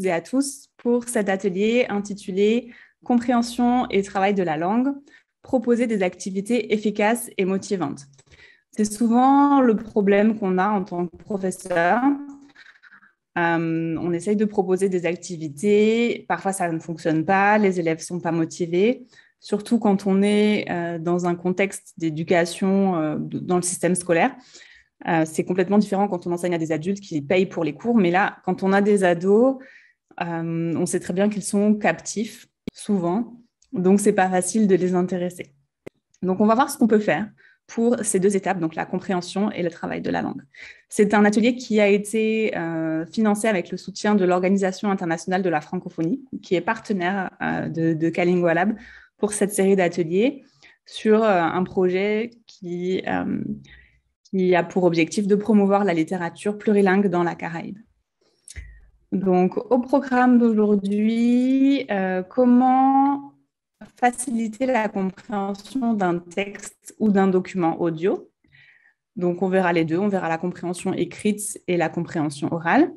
toutes et à tous pour cet atelier intitulé « Compréhension et travail de la langue, proposer des activités efficaces et motivantes ». C'est souvent le problème qu'on a en tant que professeur. On essaye de proposer des activités, parfois ça ne fonctionne pas, les élèves ne sont pas motivés, surtout quand on est dans un contexte d'éducation dans le système scolaire. C'est complètement différent quand on enseigne à des adultes qui payent pour les cours, mais là, quand on a des ados, on sait très bien qu'ils sont captifs, souvent, donc c'est pas facile de les intéresser. Donc on va voir ce qu'on peut faire pour ces deux étapes, donc la compréhension et le travail de la langue. C'est un atelier qui a été financé avec le soutien de l'Organisation internationale de la francophonie, qui est partenaire de Kalingoa Lab pour cette série d'ateliers sur un projet qui a pour objectif de promouvoir la littérature plurilingue dans la Caraïbe. Donc, au programme d'aujourd'hui, comment faciliter la compréhension d'un texte ou d'un document audio. Donc, on verra les deux. On verra la compréhension écrite et la compréhension orale.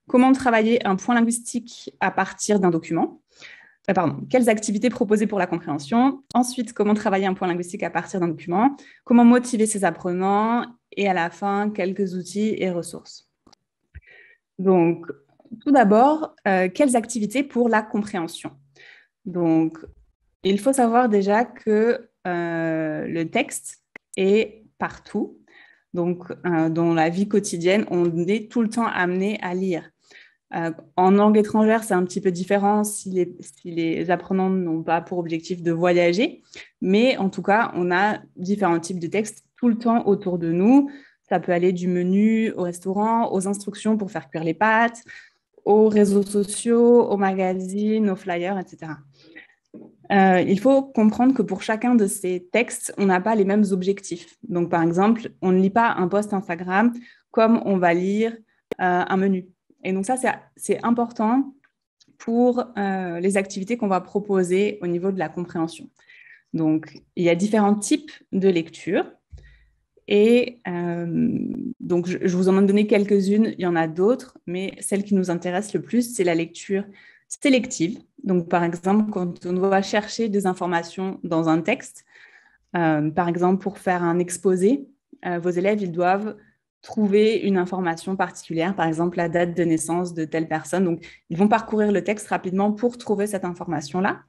Comment travailler un point linguistique à partir d'un document. Quelles activités proposer pour la compréhension. Ensuite, comment travailler un point linguistique à partir d'un document. Comment motiver ses apprenants. Et à la fin, quelques outils et ressources. Donc, tout d'abord, quelles activités pour la compréhension. Donc, il faut savoir déjà que le texte est partout. Donc, dans la vie quotidienne, on est tout le temps amené à lire. En langue étrangère, c'est un petit peu différent si les apprenants n'ont pas pour objectif de voyager. Mais en tout cas, on a différents types de textes tout le temps autour de nous. Ça peut aller du menu au restaurant, aux instructions pour faire cuire les pâtes, aux réseaux sociaux, aux magazines, aux flyers, etc. Il faut comprendre que pour chacun de ces textes, on n'a pas les mêmes objectifs. Donc, par exemple, on ne lit pas un post Instagram comme on va lire un menu. Et donc, ça, c'est important pour les activités qu'on va proposer au niveau de la compréhension. Donc, il y a différents types de lecture. Et donc, je vous en ai donné quelques-unes, il y en a d'autres, mais celle qui nous intéresse le plus, c'est la lecture sélective. Donc, par exemple, quand on doit chercher des informations dans un texte, par exemple, pour faire un exposé, vos élèves, ils doivent trouver une information particulière, par exemple, la date de naissance de telle personne. Donc, ils vont parcourir le texte rapidement pour trouver cette information-là.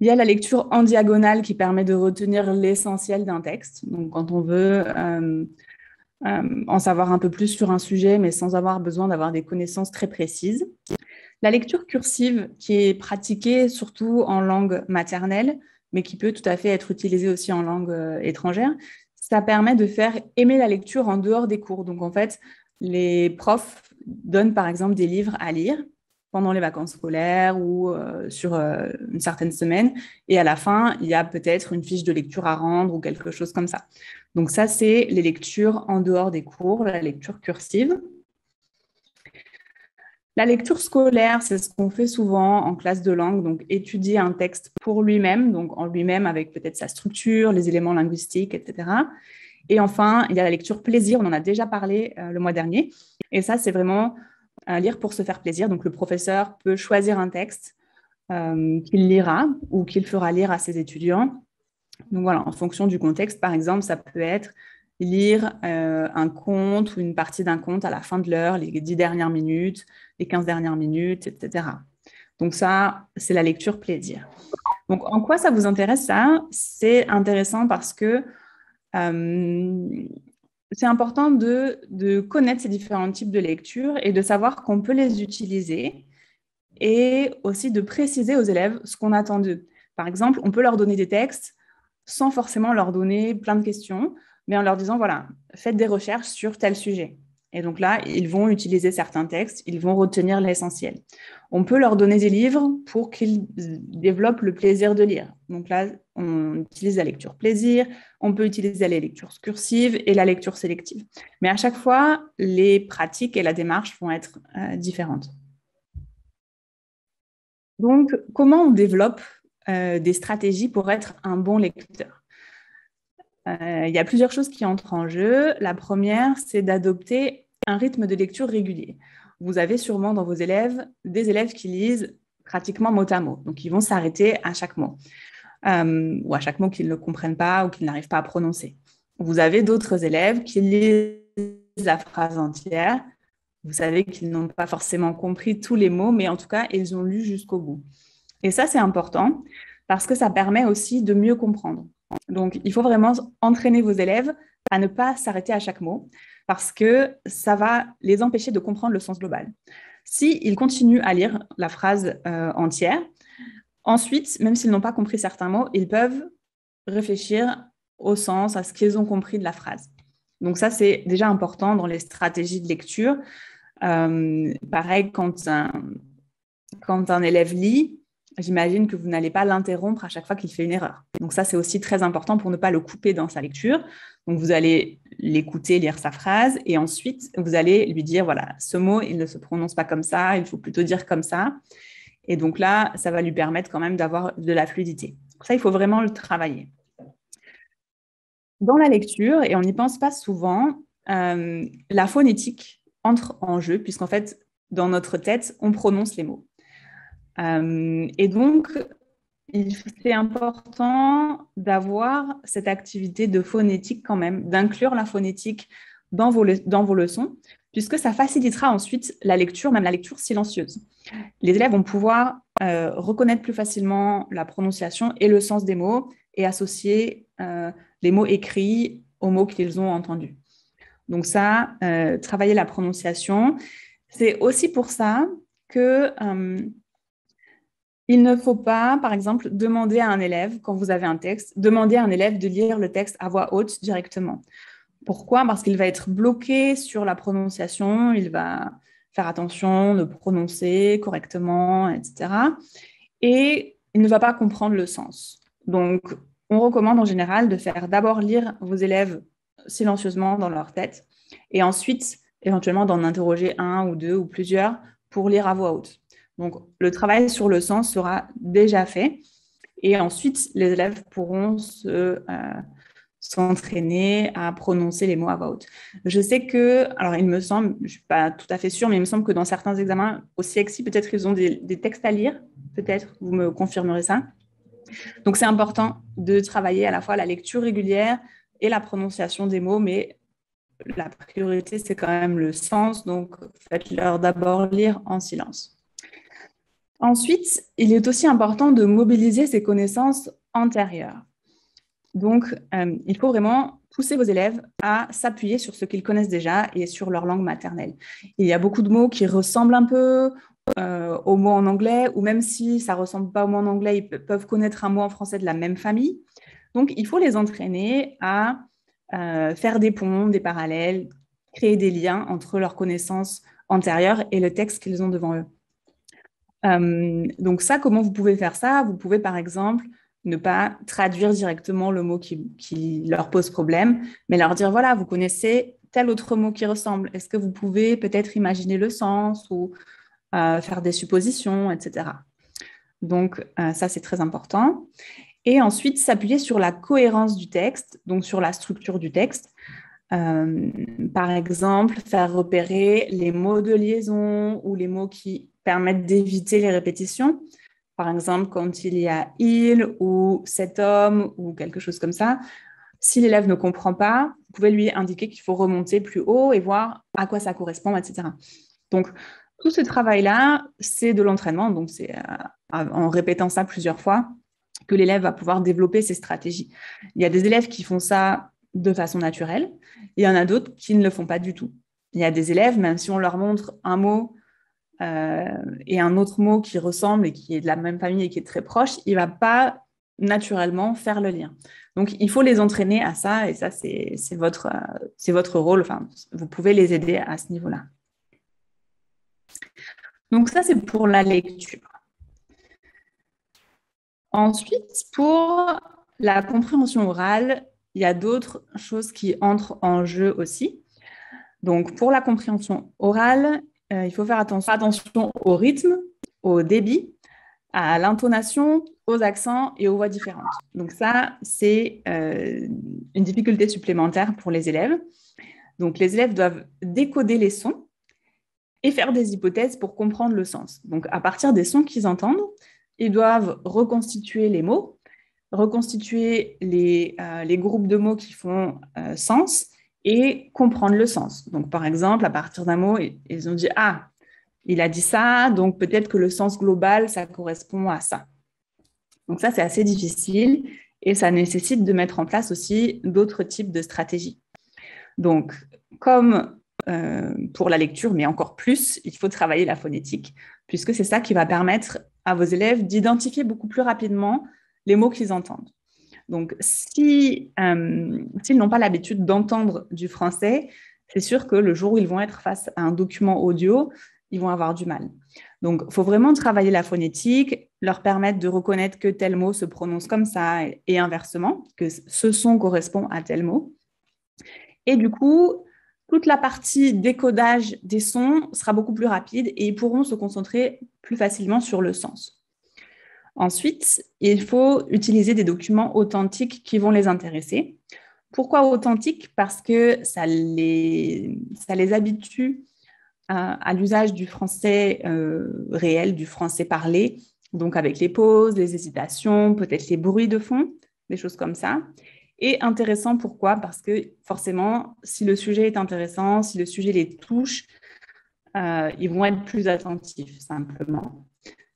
Il y a la lecture en diagonale qui permet de retenir l'essentiel d'un texte. Donc, quand on veut en savoir un peu plus sur un sujet, mais sans avoir besoin d'avoir des connaissances très précises. La lecture cursive qui est pratiquée surtout en langue maternelle, mais qui peut tout à fait être utilisée aussi en langue étrangère, ça permet de faire aimer la lecture en dehors des cours. Donc, en fait, les profs donnent par exemple des livres à lire pendant les vacances scolaires ou sur une certaine semaine. Et à la fin, il y a peut-être une fiche de lecture à rendre ou quelque chose comme ça. Donc ça, c'est les lectures en dehors des cours, la lecture cursive. La lecture scolaire, c'est ce qu'on fait souvent en classe de langue, donc étudier un texte pour lui-même, donc en lui-même avec peut-être sa structure, les éléments linguistiques, etc. Et enfin, il y a la lecture plaisir, on en a déjà parlé le mois dernier. Et ça, c'est vraiment lire pour se faire plaisir. Donc, le professeur peut choisir un texte qu'il lira ou qu'il fera lire à ses étudiants. Donc, voilà, en fonction du contexte, par exemple, ça peut être lire un conte ou une partie d'un conte à la fin de l'heure, les 10 dernières minutes, les 15 dernières minutes, etc. Donc, ça, c'est la lecture plaisir. Donc, en quoi ça vous intéresse, ça? C'est intéressant parce que c'est important de connaître ces différents types de lecture et de savoir qu'on peut les utiliser et aussi de préciser aux élèves ce qu'on attend d'eux. Par exemple, on peut leur donner des textes sans forcément leur donner plein de questions, mais en leur disant, voilà, faites des recherches sur tel sujet. Et donc là, ils vont utiliser certains textes, ils vont retenir l'essentiel. On peut leur donner des livres pour qu'ils développent le plaisir de lire. Donc là, on utilise la lecture plaisir, on peut utiliser la lecture cursive et la lecture sélective. Mais à chaque fois, les pratiques et la démarche vont être différentes. Donc, comment on développe des stratégies pour être un bon lecteur? Il y a plusieurs choses qui entrent en jeu. La première, c'est d'adopter un rythme de lecture régulier. vous avez sûrement dans vos élèves des élèves qui lisent pratiquement mot à mot. Donc, ils vont s'arrêter à chaque mot, ou à chaque mot qu'ils ne comprennent pas ou qu'ils n'arrivent pas à prononcer. Vous avez d'autres élèves qui lisent la phrase entière. Vous savez qu'ils n'ont pas forcément compris tous les mots, mais en tout cas, ils ont lu jusqu'au bout. Et ça, c'est important parce que ça permet aussi de mieux comprendre. Donc, il faut vraiment entraîner vos élèves à ne pas s'arrêter à chaque mot parce que ça va les empêcher de comprendre le sens global. S'ils continuent à lire la phrase entière, ensuite, même s'ils n'ont pas compris certains mots, ils peuvent réfléchir au sens, à ce qu'ils ont compris de la phrase. Donc ça, c'est déjà important dans les stratégies de lecture. Pareil, quand un élève lit, j'imagine que vous n'allez pas l'interrompre à chaque fois qu'il fait une erreur. Donc ça, c'est aussi très important pour ne pas le couper dans sa lecture. Donc vous allez l'écouter, lire sa phrase, et ensuite, vous allez lui dire, voilà, ce mot, il ne se prononce pas comme ça, il faut plutôt dire comme ça. Et donc là, ça va lui permettre quand même d'avoir de la fluidité. Donc ça, il faut vraiment le travailler. Dans la lecture, et on n'y pense pas souvent, la phonétique entre en jeu, puisqu'en fait, dans notre tête, on prononce les mots. Et donc, c'est important d'avoir cette activité de phonétique quand même, d'inclure la phonétique dans vos leçons, puisque ça facilitera ensuite la lecture, même la lecture silencieuse. Les élèves vont pouvoir reconnaître plus facilement la prononciation et le sens des mots et associer les mots écrits aux mots qu'ils ont entendus. Donc ça, travailler la prononciation, c'est aussi pour ça que il ne faut pas, par exemple, demander à un élève, quand vous avez un texte, demander à un élève de lire le texte à voix haute directement. Pourquoi? Parce qu'il va être bloqué sur la prononciation, il va faire attention de prononcer correctement, etc. Et il ne va pas comprendre le sens. Donc, on recommande en général de faire d'abord lire vos élèves silencieusement dans leur tête et ensuite, éventuellement, d'en interroger un ou deux ou plusieurs pour lire à voix haute. Donc, le travail sur le sens sera déjà fait et ensuite, les élèves pourront s'entraîner à prononcer les mots à voix haute. Je sais que, alors il me semble, je ne suis pas tout à fait sûre, mais il me semble que dans certains examens, au CXI, peut-être ils ont des textes à lire, peut-être, vous me confirmerez ça. Donc c'est important de travailler à la fois la lecture régulière et la prononciation des mots, mais la priorité, c'est quand même le sens, donc faites-leur d'abord lire en silence. Ensuite, il est aussi important de mobiliser ces connaissances antérieures. Donc, il faut vraiment pousser vos élèves à s'appuyer sur ce qu'ils connaissent déjà et sur leur langue maternelle. Il y a beaucoup de mots qui ressemblent un peu aux mots en anglais, ou même si ça ne ressemble pas aux mots en anglais, ils peuvent connaître un mot en français de la même famille. Donc, il faut les entraîner à faire des ponts, des parallèles, créer des liens entre leurs connaissances antérieures et le texte qu'ils ont devant eux. Donc ça, comment vous pouvez faire ça? Vous pouvez, par exemple, ne pas traduire directement le mot qui leur pose problème, mais leur dire, voilà, vous connaissez tel autre mot qui ressemble. Est-ce que vous pouvez peut-être imaginer le sens ou faire des suppositions, etc. Donc, ça, c'est très important. Et ensuite, s'appuyer sur la cohérence du texte, donc sur la structure du texte. Par exemple, faire repérer les mots de liaison ou les mots qui permettent d'éviter les répétitions. Par exemple, quand il y a il ou cet homme ou quelque chose comme ça, si l'élève ne comprend pas, vous pouvez lui indiquer qu'il faut remonter plus haut et voir à quoi ça correspond, etc. Donc, tout ce travail-là, c'est de l'entraînement. Donc, c'est en répétant ça plusieurs fois que l'élève va pouvoir développer ses stratégies. Il y a des élèves qui font ça de façon naturelle. Il y en a d'autres qui ne le font pas du tout. Il y a des élèves, même si on leur montre un mot et un autre mot qui ressemble et qui est de la même famille et qui est très proche, il ne va pas naturellement faire le lien. Donc, il faut les entraîner à ça et ça, c'est votre rôle. Enfin, vous pouvez les aider à ce niveau-là. Donc, ça, c'est pour la lecture. Ensuite, pour la compréhension orale, il y a d'autres choses qui entrent en jeu aussi. Donc, pour la compréhension orale, il faut faire attention au rythme, au débit, à l'intonation, aux accents et aux voix différentes. Donc ça, c'est une difficulté supplémentaire pour les élèves. Donc, les élèves doivent décoder les sons et faire des hypothèses pour comprendre le sens. Donc, à partir des sons qu'ils entendent, ils doivent reconstituer les mots, reconstituer les groupes de mots qui font sens et comprendre le sens. Donc, par exemple, à partir d'un mot, ils ont dit « Ah, il a dit ça, donc peut-être que le sens global, ça correspond à ça. » Donc ça, c'est assez difficile et ça nécessite de mettre en place aussi d'autres types de stratégies. Donc, comme pour la lecture, mais encore plus, il faut travailler la phonétique, puisque c'est ça qui va permettre à vos élèves d'identifier beaucoup plus rapidement les mots qu'ils entendent. Donc, s'ils n'ont pas l'habitude d'entendre du français, c'est sûr que le jour où ils vont être face à un document audio, ils vont avoir du mal. Donc, il faut vraiment travailler la phonétique, leur permettre de reconnaître que tel mot se prononce comme ça et inversement, que ce son correspond à tel mot. Et du coup, toute la partie décodage des sons sera beaucoup plus rapide et ils pourront se concentrer plus facilement sur le sens. Ensuite, il faut utiliser des documents authentiques qui vont les intéresser. Pourquoi authentiques? Parce que ça les habitue à l'usage du français réel, du français parlé, donc avec les pauses, les hésitations, peut-être les bruits de fond, des choses comme ça. Et intéressant, pourquoi? Parce que forcément, si le sujet est intéressant, si le sujet les touche, ils vont être plus attentifs, simplement.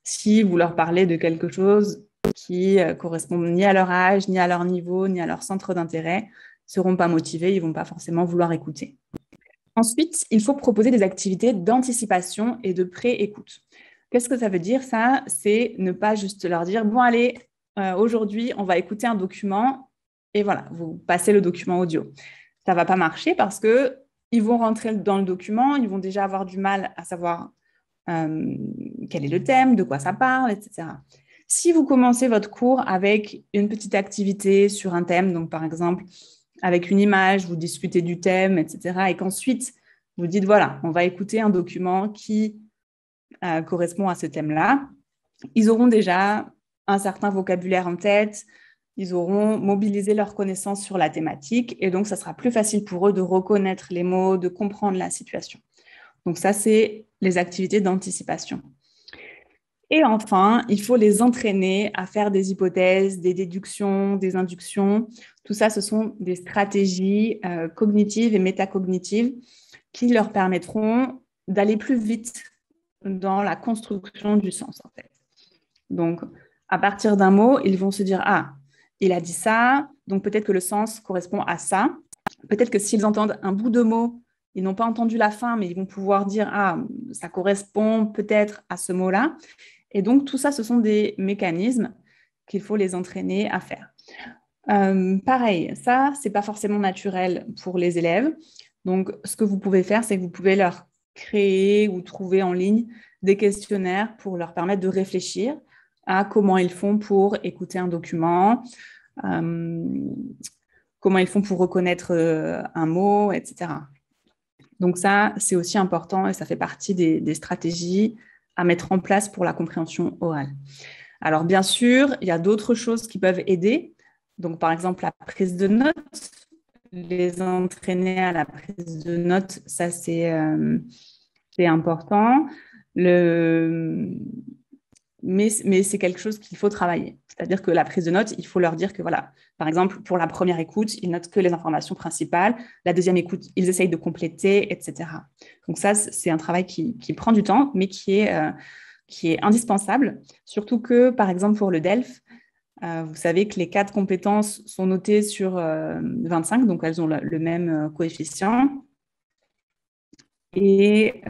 Si vous leur parlez de quelque chose qui correspond ni à leur âge, ni à leur niveau, ni à leur centre d'intérêt, ils ne seront pas motivés, ils ne vont pas forcément vouloir écouter. Ensuite, il faut proposer des activités d'anticipation et de pré-écoute. Qu'est-ce que ça veut dire, ça? C'est ne pas juste leur dire « Bon, allez, aujourd'hui, on va écouter un document et voilà, vous passez le document audio. » Ça ne va pas marcher parce qu'ils vont rentrer dans le document, ils vont déjà avoir du mal à savoir quel est le thème, de quoi ça parle, etc. Si vous commencez votre cours avec une petite activité sur un thème, donc par exemple, avec une image, vous discutez du thème, etc., et qu'ensuite, vous dites, voilà, on va écouter un document qui correspond à ce thème-là, ils auront déjà un certain vocabulaire en tête, ils auront mobilisé leurs connaissances sur la thématique, et donc ça sera plus facile pour eux de reconnaître les mots, de comprendre la situation. Donc ça, c'est les activités d'anticipation. Et enfin, il faut les entraîner à faire des hypothèses, des déductions, des inductions. Tout ça, ce sont des stratégies cognitives et métacognitives qui leur permettront d'aller plus vite dans la construction du sens, en fait. Donc, à partir d'un mot, ils vont se dire « Ah, il a dit ça, donc peut-être que le sens correspond à ça. » Peut-être que s'ils entendent un bout de mot, ils n'ont pas entendu la fin, mais ils vont pouvoir dire « Ah, ça correspond peut-être à ce mot-là. » Et donc, tout ça, ce sont des mécanismes qu'il faut les entraîner à faire. Pareil, ça, ce n'est pas forcément naturel pour les élèves. Donc, ce que vous pouvez faire, c'est que vous pouvez leur créer ou trouver en ligne des questionnaires pour leur permettre de réfléchir à comment ils font pour écouter un document, comment ils font pour reconnaître un mot, etc. Donc ça, c'est aussi important et ça fait partie des stratégies à mettre en place pour la compréhension orale. Alors, bien sûr, il y a d'autres choses qui peuvent aider. Donc, par exemple, la prise de notes, les entraîner à la prise de notes, ça, c'est important. Mais c'est quelque chose qu'il faut travailler. C'est-à-dire que la prise de notes, il faut leur dire que, voilà, par exemple, pour la première écoute, ils notent que les informations principales. La deuxième écoute, ils essayent de compléter, etc. Donc ça, c'est un travail qui prend du temps, mais qui est indispensable. Surtout que, par exemple, pour le DELF, vous savez que les 4 compétences sont notées sur 25, donc elles ont le même coefficient. Et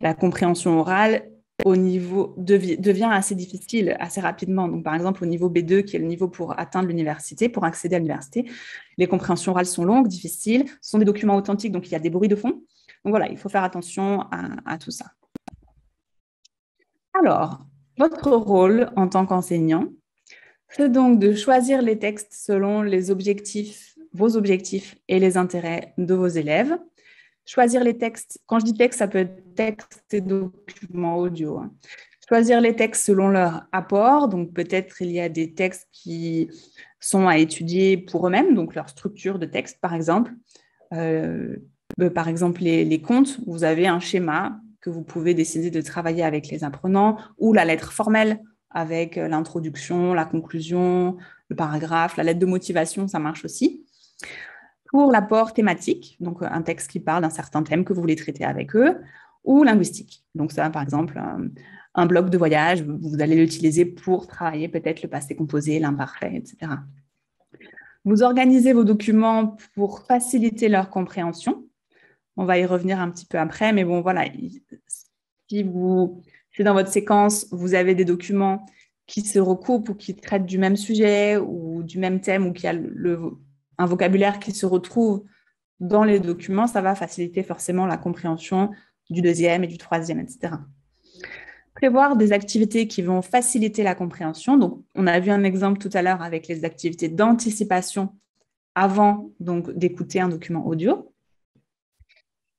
la compréhension orale au niveau devient assez difficile assez rapidement. Donc, par exemple, au niveau B2, qui est le niveau pour atteindre l'université, pour accéder à l'université, les compréhensions orales sont longues, difficiles, ce sont des documents authentiques, donc il y a des bruits de fond. Donc voilà, il faut faire attention à tout ça. Alors, votre rôle en tant qu'enseignant, c'est donc de choisir les textes selon les objectifs, vos objectifs et les intérêts de vos élèves. Choisir les textes, quand je dis texte, ça peut être texte et documents audio. Choisir les textes selon leur apport, donc peut-être il y a des textes qui sont à étudier pour eux-mêmes, donc leur structure de texte par exemple. Par exemple, les comptes, vous avez un schéma que vous pouvez décider de travailler avec les apprenants, ou la lettre formelle avec l'introduction, la conclusion, le paragraphe, la lettre de motivation, ça marche aussi. Pour l'apport thématique, donc un texte qui parle d'un certain thème que vous voulez traiter avec eux, ou linguistique. Donc ça, par exemple, un bloc de voyage, vous allez l'utiliser pour travailler peut-être le passé composé, l'imparfait, etc. Vous organisez vos documents pour faciliter leur compréhension. On va y revenir un petit peu après, mais bon, voilà, si dans votre séquence, vous avez des documents qui se recoupent ou qui traitent du même sujet ou du même thème ou qui a un vocabulaire qui se retrouve dans les documents, ça va faciliter forcément la compréhension du deuxième et du troisième, etc. Prévoir des activités qui vont faciliter la compréhension. Donc, on a vu un exemple tout à l'heure avec les activités d'anticipation avant d'écouter un document audio.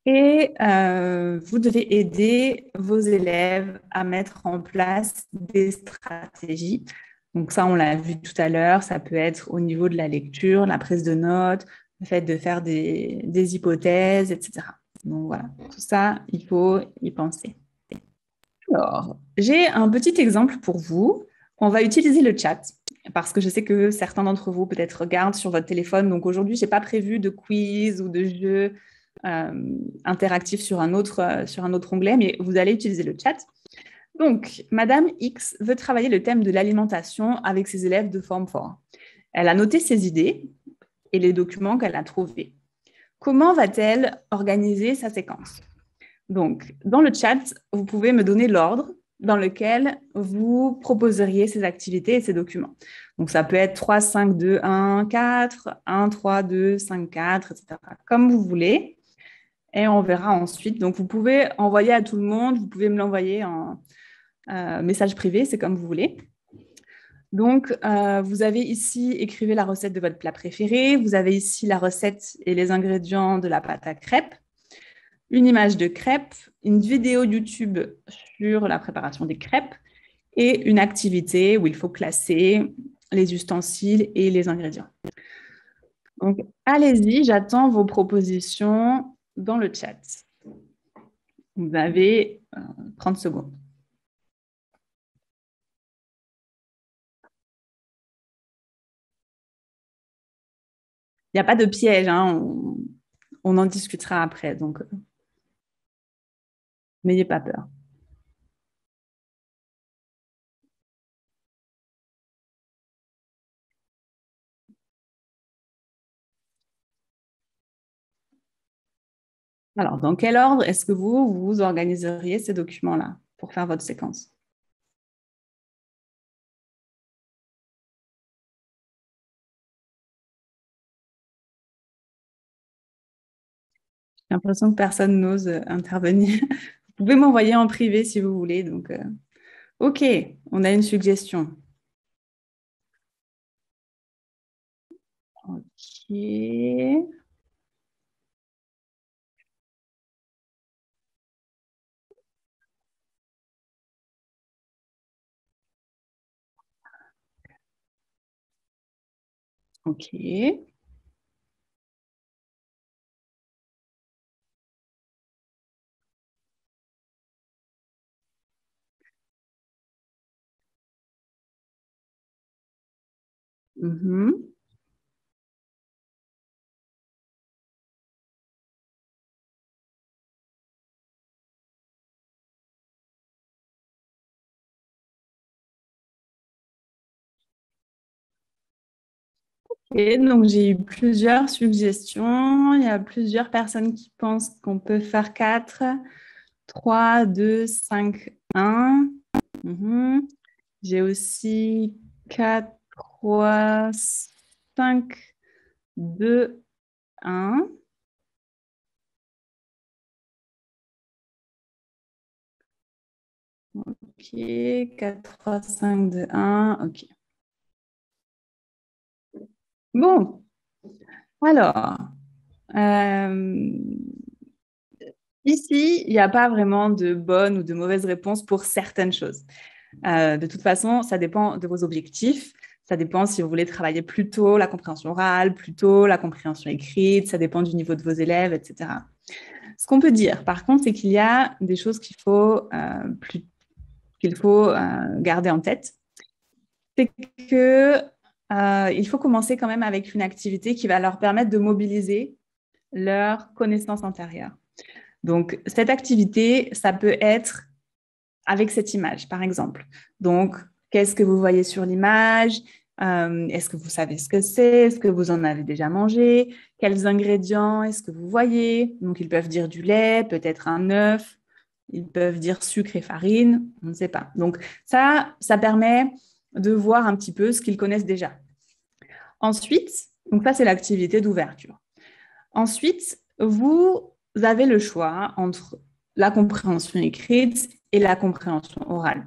Et vous devez aider vos élèves à mettre en place des stratégies. Donc ça, on l'a vu tout à l'heure, ça peut être au niveau de la lecture, la prise de notes, le fait de faire des hypothèses, etc. Donc voilà, tout ça, il faut y penser. Alors, j'ai un petit exemple pour vous. On va utiliser le chat parce que je sais que certains d'entre vous peut-être regardent sur votre téléphone. Donc aujourd'hui, je n'ai pas prévu de quiz ou de jeu interactif sur un autre onglet, mais vous allez utiliser le chat. Donc, Madame X veut travailler le thème de l'alimentation avec ses élèves de forme 4. Elle a noté ses idées et les documents qu'elle a trouvés. Comment va-t-elle organiser sa séquence? Donc, dans le chat, vous pouvez me donner l'ordre dans lequel vous proposeriez ces activités et ces documents. Donc, ça peut être 3, 5, 2, 1, 4, 1, 3, 2, 5, 4, etc. Comme vous voulez. Et on verra ensuite. Donc, vous pouvez envoyer à tout le monde. Vous pouvez me l'envoyer en message privé. C'est comme vous voulez. Donc, vous avez ici, écrivez la recette de votre plat préféré. Vous avez ici la recette et les ingrédients de la pâte à crêpes. Une image de crêpes, une vidéo YouTube sur la préparation des crêpes et une activité où il faut classer les ustensiles et les ingrédients. Donc, allez-y, j'attends vos propositions dans le chat. Vous avez 30 secondes. Il n'y a pas de piège, hein, on en discutera après, donc n'ayez pas peur. Alors, dans quel ordre est-ce que vous organiseriez ces documents-là pour faire votre séquence? J'ai l'impression que personne n'ose intervenir. Vous pouvez m'envoyer en privé si vous voulez. Donc, OK, on a une suggestion. OK. OK. Mhm. Et donc, j'ai eu plusieurs suggestions. Il y a plusieurs personnes qui pensent qu'on peut faire 4, 3, 2, 5, 1. Mhm. J'ai aussi 4, 3, 5, 2, 1. OK, 4, 3, 5, 2, 1. OK. Bon, alors, euh, ici, il n'y a pas vraiment de bonne ou de mauvaise réponse pour certaines choses. De toute façon, ça dépend de vos objectifs. Ça dépend si vous voulez travailler plutôt la compréhension orale, plutôt la compréhension écrite. Ça dépend du niveau de vos élèves, etc. Ce qu'on peut dire, par contre, c'est qu'il y a des choses qu'il faut garder en tête. C'est que il faut commencer quand même avec une activité qui va leur permettre de mobiliser leur connaissance antérieure. Donc, cette activité, ça peut être avec cette image, par exemple. Donc, qu'est-ce que vous voyez sur l'image? Est-ce que vous savez ce que c'est? Est-ce que vous en avez déjà mangé? Quels ingrédients est-ce que vous voyez? Donc, ils peuvent dire du lait, peut-être un œuf. Ils peuvent dire sucre et farine. On ne sait pas. Donc, ça permet de voir un petit peu ce qu'ils connaissent déjà. Ensuite, donc ça, c'est l'activité d'ouverture. Ensuite, vous avez le choix entre la compréhension écrite et la compréhension orale.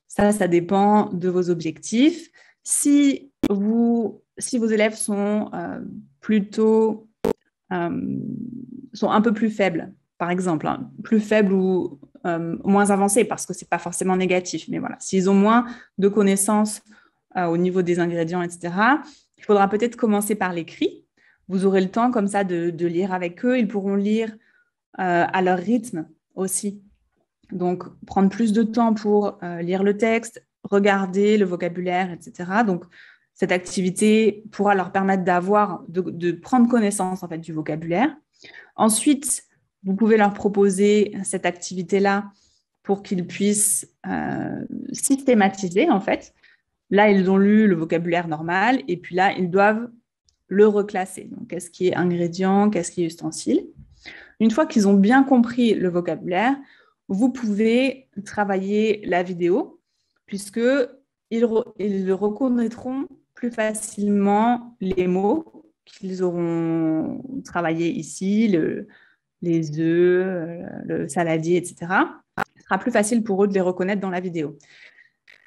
Ça dépend de vos objectifs. Si vos élèves sont plutôt sont un peu plus faibles, par exemple, plus faibles ou moins avancés, parce que ce n'est pas forcément négatif, mais voilà, s'ils ont moins de connaissances au niveau des ingrédients, etc., il faudra peut-être commencer par l'écrit. Vous aurez le temps comme ça de lire avec eux. Ils pourront lire à leur rythme aussi. Donc, prendre plus de temps pour lire le texte, regarder le vocabulaire, etc. Donc, cette activité pourra leur permettre de prendre connaissance en fait, du vocabulaire. Ensuite, vous pouvez leur proposer cette activité-là pour qu'ils puissent systématiser, en fait. Là, ils ont lu le vocabulaire normal et puis là, ils doivent le reclasser. Donc, qu'est-ce qui est ingrédient, qu'est-ce qui est ustensile. Une fois qu'ils ont bien compris le vocabulaire, vous pouvez travailler la vidéo puisqu'ils reconnaîtront plus facilement les mots qu'ils auront travaillés ici, les œufs, le saladier, etc. Ce sera plus facile pour eux de les reconnaître dans la vidéo.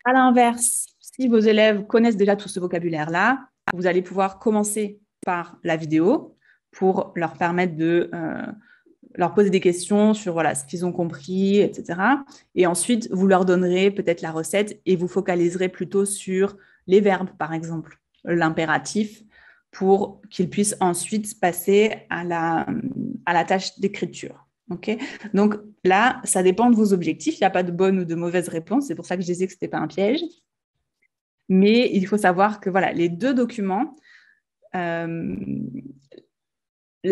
À l'inverse, si vos élèves connaissent déjà tout ce vocabulaire-là, vous allez pouvoir commencer par la vidéo pour leur permettre de leur poser des questions sur voilà, ce qu'ils ont compris, etc. Et ensuite, vous leur donnerez peut-être la recette et vous focaliserez plutôt sur les verbes, par exemple, l'impératif, pour qu'ils puissent ensuite passer à la tâche d'écriture. Okay. Donc là, ça dépend de vos objectifs. Il n'y a pas de bonne ou de mauvaise réponse. C'est pour ça que je disais que ce n'était pas un piège. Mais il faut savoir que voilà, les deux documents, la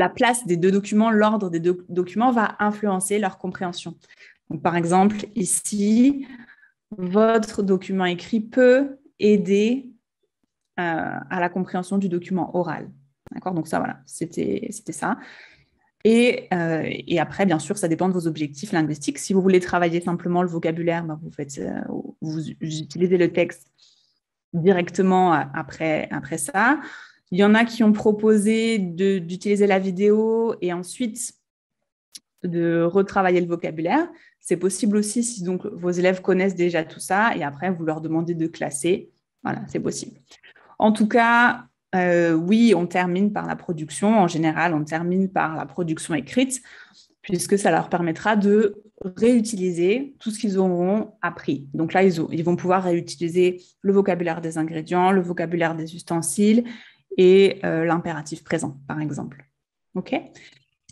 place des deux documents, l'ordre des deux documents va influencer leur compréhension. Donc, par exemple, ici, votre document écrit peut aider à la compréhension du document oral. D'accord? Donc ça, voilà, c'était ça. Et après, bien sûr, ça dépend de vos objectifs linguistiques. Si vous voulez travailler simplement le vocabulaire, ben vous utilisez le texte directement après ça. Il y en a qui ont proposé d'utiliser la vidéo et ensuite de retravailler le vocabulaire. C'est possible aussi si donc vos élèves connaissent déjà tout ça et après, vous leur demandez de classer. Voilà, c'est possible. En tout cas, oui, on termine par la production. En général, on termine par la production écrite puisque ça leur permettra de réutiliser tout ce qu'ils auront appris. Donc là, ils vont pouvoir réutiliser le vocabulaire des ingrédients, le vocabulaire des ustensiles et l'impératif présent, par exemple. OK ?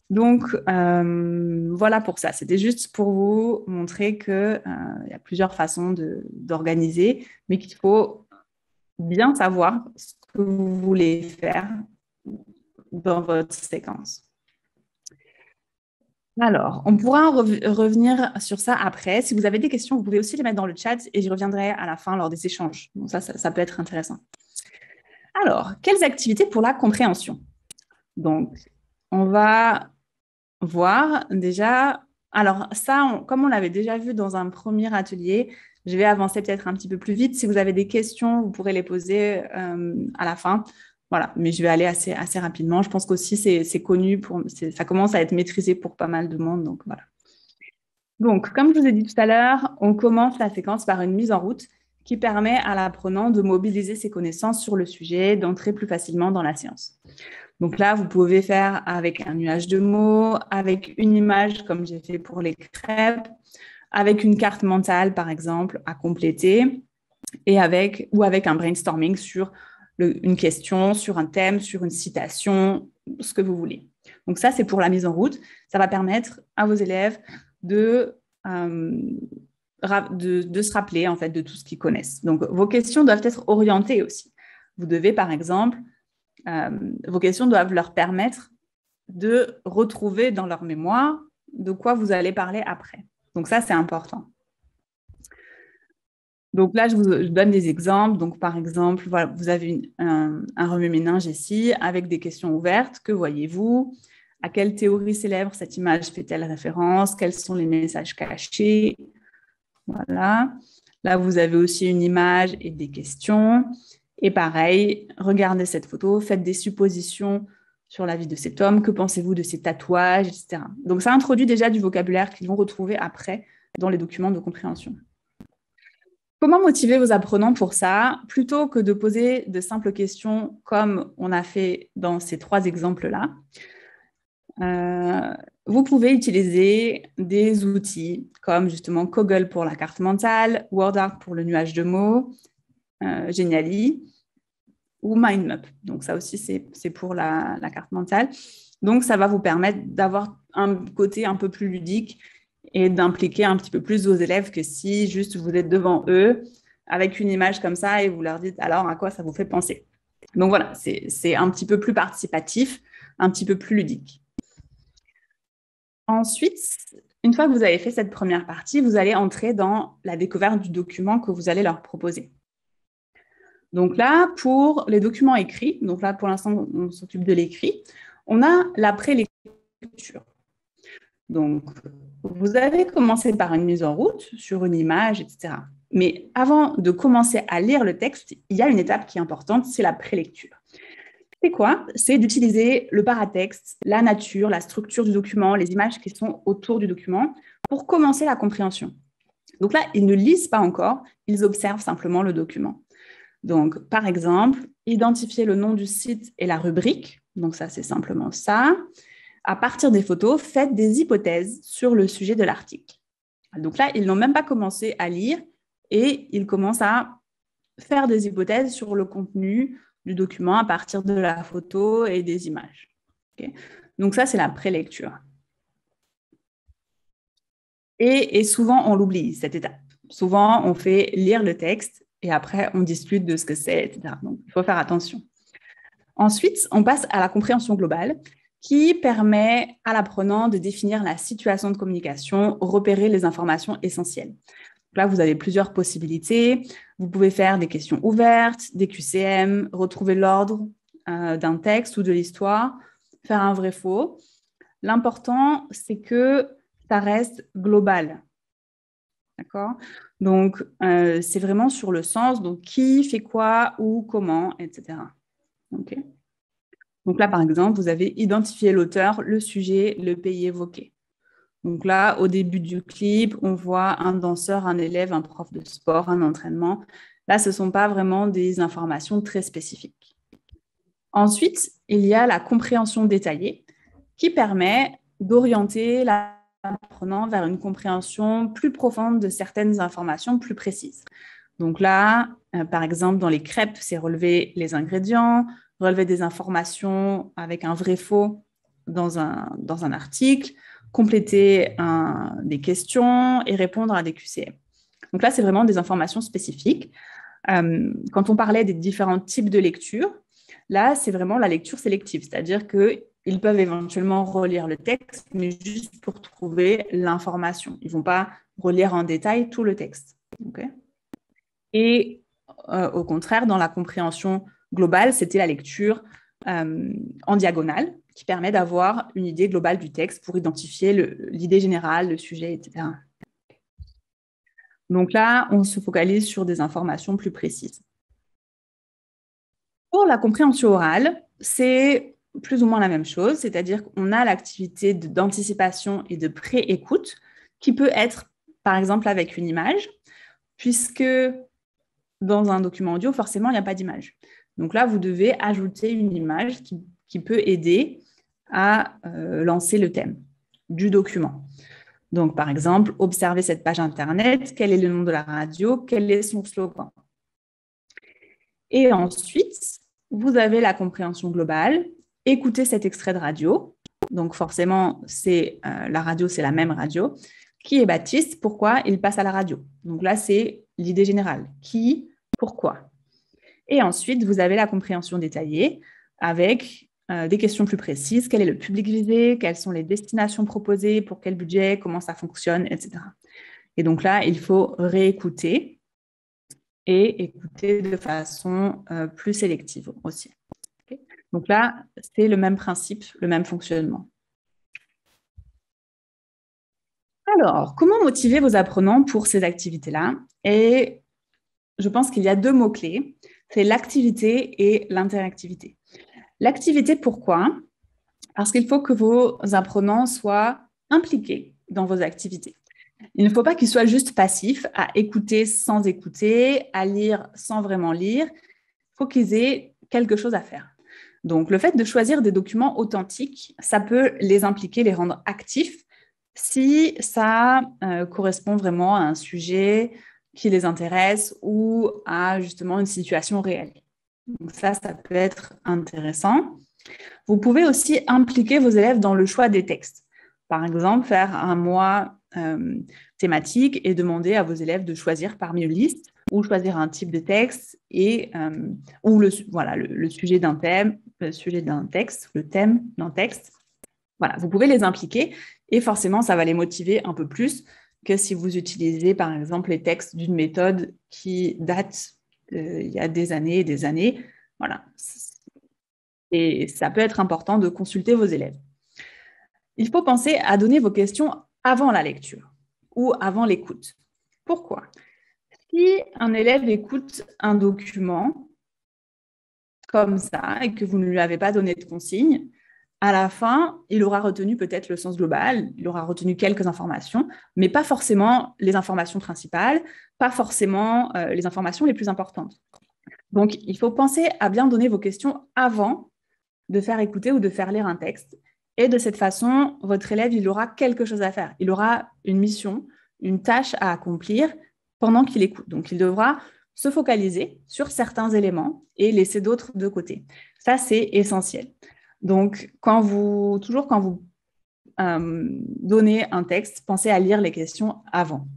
Donc, voilà pour ça. C'était juste pour vous montrer qu'il y a plusieurs façons d'organiser, mais qu'il faut bien savoir ce que vous voulez faire dans votre séquence. Alors, on pourra revenir sur ça après. Si vous avez des questions, vous pouvez aussi les mettre dans le chat et j'y reviendrai à la fin lors des échanges. Donc ça peut être intéressant. Alors, quelles activités pour la compréhension? Donc, on va voir déjà. Alors, ça, comme on l'avait déjà vu dans un premier atelier, je vais avancer peut-être un petit peu plus vite. Si vous avez des questions, vous pourrez les poser à la fin. Voilà, mais je vais aller assez rapidement. Je pense qu'aussi, c'est connu, ça commence à être maîtrisé pour pas mal de monde. Donc, voilà. Donc, comme je vous ai dit tout à l'heure, on commence la séquence par une mise en route qui permet à l'apprenant de mobiliser ses connaissances sur le sujet, d'entrer plus facilement dans la séance. Donc là, vous pouvez faire avec un nuage de mots, avec une image comme j'ai fait pour les crêpes, avec une carte mentale, par exemple, à compléter, ou avec un brainstorming sur une question, sur un thème, sur une citation, ce que vous voulez. Donc ça, c'est pour la mise en route. Ça va permettre à vos élèves de se rappeler en fait, de tout ce qu'ils connaissent. Donc, vos questions doivent être orientées aussi. Vous devez, par exemple, vos questions doivent leur permettre de retrouver dans leur mémoire de quoi vous allez parler après. Donc ça, c'est important. Donc là, je vous donne des exemples. Donc, par exemple, voilà, vous avez un remue-ménage ici avec des questions ouvertes. Que voyez-vous? À quelle théorie célèbre cette image fait-elle référence? Quels sont les messages cachés? Voilà. Là, vous avez aussi une image et des questions. Et pareil, regardez cette photo, faites des suppositions sur la vie de cet homme. Que pensez-vous de ses tatouages, etc. Donc, ça introduit déjà du vocabulaire qu'ils vont retrouver après dans les documents de compréhension. Comment motiver vos apprenants pour ça? Plutôt que de poser de simples questions comme on a fait dans ces 3 exemples-là, vous pouvez utiliser des outils comme justement Kaggle pour la carte mentale, WordArt pour le nuage de mots, Geniali ou MindMap. Donc ça aussi, c'est pour la carte mentale. Donc ça va vous permettre d'avoir un côté un peu plus ludique et d'impliquer un petit peu plus vos élèves que si juste vous êtes devant eux avec une image comme ça et vous leur dites alors à quoi ça vous fait penser. Donc voilà, c'est un petit peu plus participatif, un petit peu plus ludique. Ensuite, une fois que vous avez fait cette première partie, vous allez entrer dans la découverte du document que vous allez leur proposer. Donc là, pour les documents écrits, donc là pour l'instant on s'occupe de l'écrit, on a la prélecture. Donc, vous avez commencé par une mise en route sur une image, etc. Mais avant de commencer à lire le texte, il y a une étape qui est importante, c'est la prélecture. C'est quoi? C'est d'utiliser le paratexte, la nature, la structure du document, les images qui sont autour du document pour commencer la compréhension. Donc là, ils ne lisent pas encore, ils observent simplement le document. Donc, par exemple, identifier le nom du site et la rubrique. Donc ça, c'est simplement ça. À partir des photos, faites des hypothèses sur le sujet de l'article. Donc là, ils n'ont même pas commencé à lire et ils commencent à faire des hypothèses sur le contenu du document à partir de la photo et des images. Okay. Donc ça, c'est la prélecture. Et souvent, on l'oublie, cette étape. Souvent, on fait lire le texte et après, on discute de ce que c'est, etc. Donc, il faut faire attention. Ensuite, on passe à la compréhension globale qui permet à l'apprenant de définir la situation de communication, repérer les informations essentielles. Donc là, vous avez plusieurs possibilités. Vous pouvez faire des questions ouvertes, des QCM, retrouver l'ordre d'un texte ou de l'histoire, faire un vrai-faux. L'important, c'est que ça reste global. D'accord? Donc, c'est vraiment sur le sens, donc qui fait quoi, où, comment, etc. OK. Donc là, par exemple, vous avez identifié l'auteur, le sujet, le pays évoqué. Donc là, au début du clip, on voit un danseur, un élève, un prof de sport, un entraînement. Là, ce ne sont pas vraiment des informations très spécifiques. Ensuite, il y a la compréhension détaillée qui permet d'orienter l'apprenant vers une compréhension plus profonde de certaines informations plus précises. Donc là, par exemple, dans les crêpes, c'est relever les ingrédients, relever des informations avec un vrai-faux dans un article, compléter des questions et répondre à des QCM. Donc là, c'est vraiment des informations spécifiques. Quand on parlait des différents types de lecture, là, c'est vraiment la lecture sélective, c'est-à-dire qu'ils peuvent éventuellement relire le texte, mais juste pour trouver l'information. Ils ne vont pas relire en détail tout le texte. Okay. Et au contraire, dans la compréhension globale, c'était la lecture en diagonale qui permet d'avoir une idée globale du texte pour identifier l'idée générale, le sujet, etc. Donc là, on se focalise sur des informations plus précises. Pour la compréhension orale, c'est plus ou moins la même chose, c'est-à-dire qu'on a l'activité d'anticipation et de pré-écoute qui peut être, par exemple, avec une image, puisque dans un document audio, forcément, il n'y a pas d'image. Donc là, vous devez ajouter une image qui peut aider à lancer le thème du document. Donc, par exemple, observez cette page Internet, quel est le nom de la radio, quel est son slogan. Et ensuite, vous avez la compréhension globale, écoutez cet extrait de radio, donc forcément, la radio, c'est la même radio. Qui est Baptiste? Pourquoi il passe à la radio? Donc là, c'est l'idée générale. Qui? Pourquoi? Et ensuite, vous avez la compréhension détaillée avec des questions plus précises. Quel est le public visé? Quelles sont les destinations proposées? Pour quel budget? Comment ça fonctionne? Etc. Et donc là, il faut réécouter et écouter de façon plus sélective aussi. Okay. Donc là, c'est le même principe, le même fonctionnement. Alors, comment motiver vos apprenants pour ces activités-là? Et je pense qu'il y a 2 mots-clés, c'est l'activité et l'interactivité. L'activité, pourquoi? Parce qu'il faut que vos apprenants soient impliqués dans vos activités. Il ne faut pas qu'ils soient juste passifs, à écouter sans écouter, à lire sans vraiment lire. Il faut qu'ils aient quelque chose à faire. Donc, le fait de choisir des documents authentiques, ça peut les impliquer, les rendre actifs, si ça correspond vraiment à un sujet qui les intéresse ou à justement une situation réelle. Donc ça peut être intéressant. Vous pouvez aussi impliquer vos élèves dans le choix des textes. Par exemple, faire un mois thématique et demander à vos élèves de choisir parmi une liste ou choisir un type de texte ou le sujet d'un thème, le sujet d'un texte, le thème d'un texte. Voilà, vous pouvez les impliquer et forcément, ça va les motiver un peu plus que si vous utilisez, par exemple, les textes d'une méthode qui date il y a des années et des années. Voilà. Et ça peut être important de consulter vos élèves. Il faut penser à donner vos questions avant la lecture ou avant l'écoute. Pourquoi? Si un élève écoute un document comme ça et que vous ne lui avez pas donné de consigne, à la fin, il aura retenu peut-être le sens global, il aura retenu quelques informations, mais pas forcément les informations principales, pas forcément les informations les plus importantes. Donc, il faut penser à bien donner vos questions avant de faire écouter ou de faire lire un texte. Et de cette façon, votre élève, il aura quelque chose à faire. Il aura une mission, une tâche à accomplir pendant qu'il écoute. Donc, il devra se focaliser sur certains éléments et laisser d'autres de côté. Ça, c'est essentiel. Donc, quand vous donnez un texte, pensez à lire les questions avant.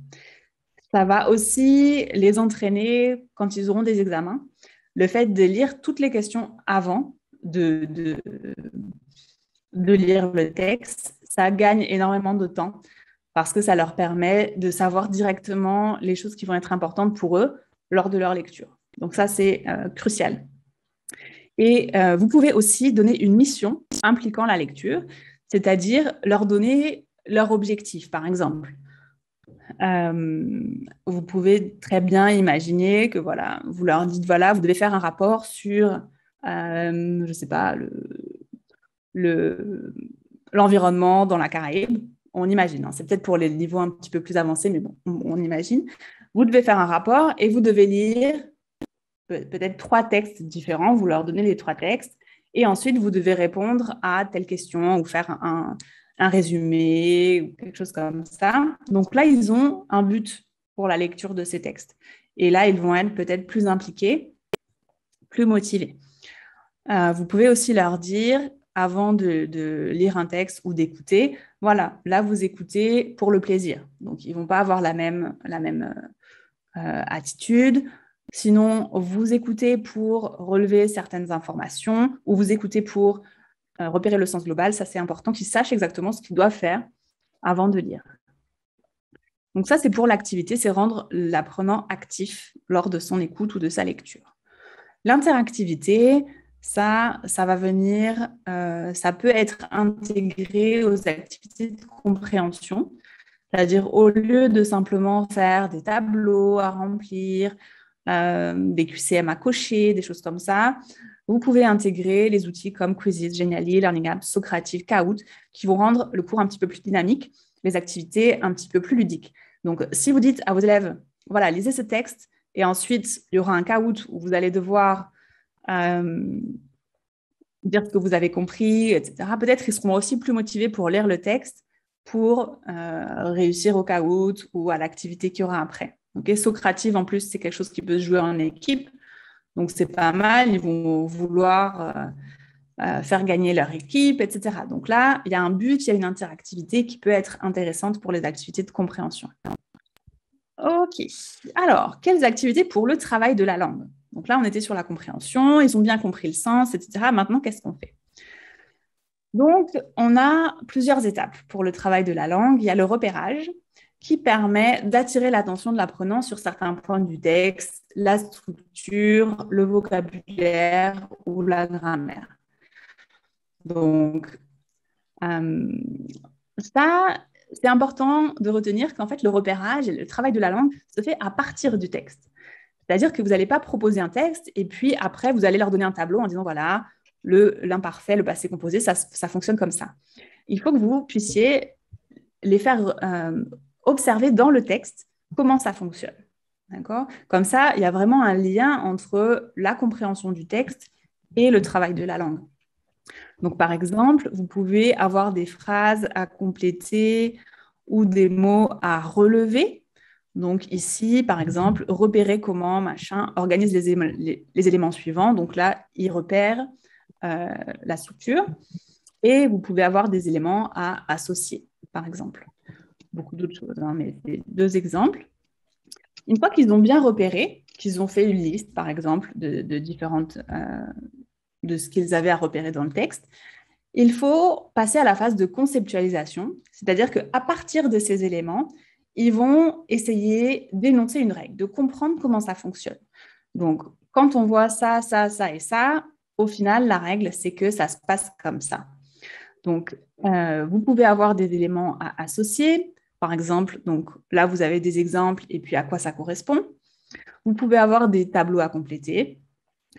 Ça va aussi les entraîner quand ils auront des examens. Le fait de lire toutes les questions avant de lire le texte, ça gagne énormément de temps parce que ça leur permet de savoir directement les choses qui vont être importantes pour eux lors de leur lecture. Donc ça, c'est crucial. Et vous pouvez aussi donner une mission impliquant la lecture, c'est-à-dire leur donner leur objectif, par exemple. Vous pouvez très bien imaginer que voilà, vous leur dites voilà, vous devez faire un rapport sur, je ne sais pas, l'environnement dans la Caraïbe. On imagine, hein. C'est peut-être pour les niveaux un petit peu plus avancés, mais bon, on imagine. Vous devez faire un rapport et vous devez lire peut-être 3 textes différents, vous leur donnez les 3 textes, et ensuite vous devez répondre à telle question ou faire un résumé ou quelque chose comme ça. Donc là, ils ont un but pour la lecture de ces textes. Et là, ils vont être peut-être plus impliqués, plus motivés. Vous pouvez aussi leur dire, avant de lire un texte ou d'écouter, voilà, là, vous écoutez pour le plaisir. Donc, ils ne vont pas avoir la même attitude. Sinon, vous écoutez pour relever certaines informations ou vous écoutez pour repérer le sens global. Ça, c'est important qu'ils sachent exactement ce qu'ils doivent faire avant de lire. Donc ça, c'est pour l'activité, c'est rendre l'apprenant actif lors de son écoute ou de sa lecture. L'interactivité, ça va venir, ça peut être intégré aux activités de compréhension. C'est-à-dire, au lieu de simplement faire des tableaux à remplir, des QCM à cocher, des choses comme ça, vous pouvez intégrer les outils comme Quizzes, Genially, Learning Apps, Socrative, Kahoot, qui vont rendre le cours un petit peu plus dynamique, les activités un petit peu plus ludiques. Donc, si vous dites à vos élèves, voilà, lisez ce texte, et ensuite, il y aura un Kahoot où vous allez devoir dire ce que vous avez compris, etc. Peut-être qu'ils seront aussi plus motivés pour lire le texte pour réussir au Kahoot ou à l'activité qu'il y aura après. Okay, Socrative, en plus, c'est quelque chose qui peut se jouer en équipe. Donc, c'est pas mal. Ils vont vouloir faire gagner leur équipe, etc. Donc là, il y a un but, il y a une interactivité qui peut être intéressante pour les activités de compréhension. OK. Alors, quelles activités pour le travail de la langue? Donc là, on était sur la compréhension, ils ont bien compris le sens, etc. Maintenant, qu'est-ce qu'on fait? Donc, on a plusieurs étapes pour le travail de la langue. Il y a le repérage qui permet d'attirer l'attention de l'apprenant sur certains points du texte, la structure, le vocabulaire ou la grammaire. Donc, ça, c'est important de retenir qu'en fait, le repérage et le travail de la langue se fait à partir du texte. C'est-à-dire que vous n'allez pas proposer un texte et puis après, vous allez leur donner un tableau en disant, voilà, l'imparfait, le passé composé, ça fonctionne comme ça. Il faut que vous puissiez les faire observer dans le texte comment ça fonctionne. D'accord? Comme ça, il y a vraiment un lien entre la compréhension du texte et le travail de la langue. Donc, par exemple, vous pouvez avoir des phrases à compléter ou des mots à relever. Donc ici, par exemple, repérer comment machin organise les éléments suivants. Donc là, il repère la structure et vous pouvez avoir des éléments à associer, par exemple. Beaucoup d'autres choses, hein, mais c'est deux exemples. Une fois qu'ils ont bien repéré, qu'ils ont fait une liste, par exemple, de différentes de ce qu'ils avaient à repérer dans le texte, il faut passer à la phase de conceptualisation, c'est-à-dire qu'à partir de ces éléments, ils vont essayer d'énoncer une règle, de comprendre comment ça fonctionne. Donc, quand on voit ça, ça, ça et ça, au final, la règle, c'est que ça se passe comme ça. Donc, vous pouvez avoir des éléments à associer. Par exemple, donc là, vous avez des exemples et puis à quoi ça correspond. Vous pouvez avoir des tableaux à compléter.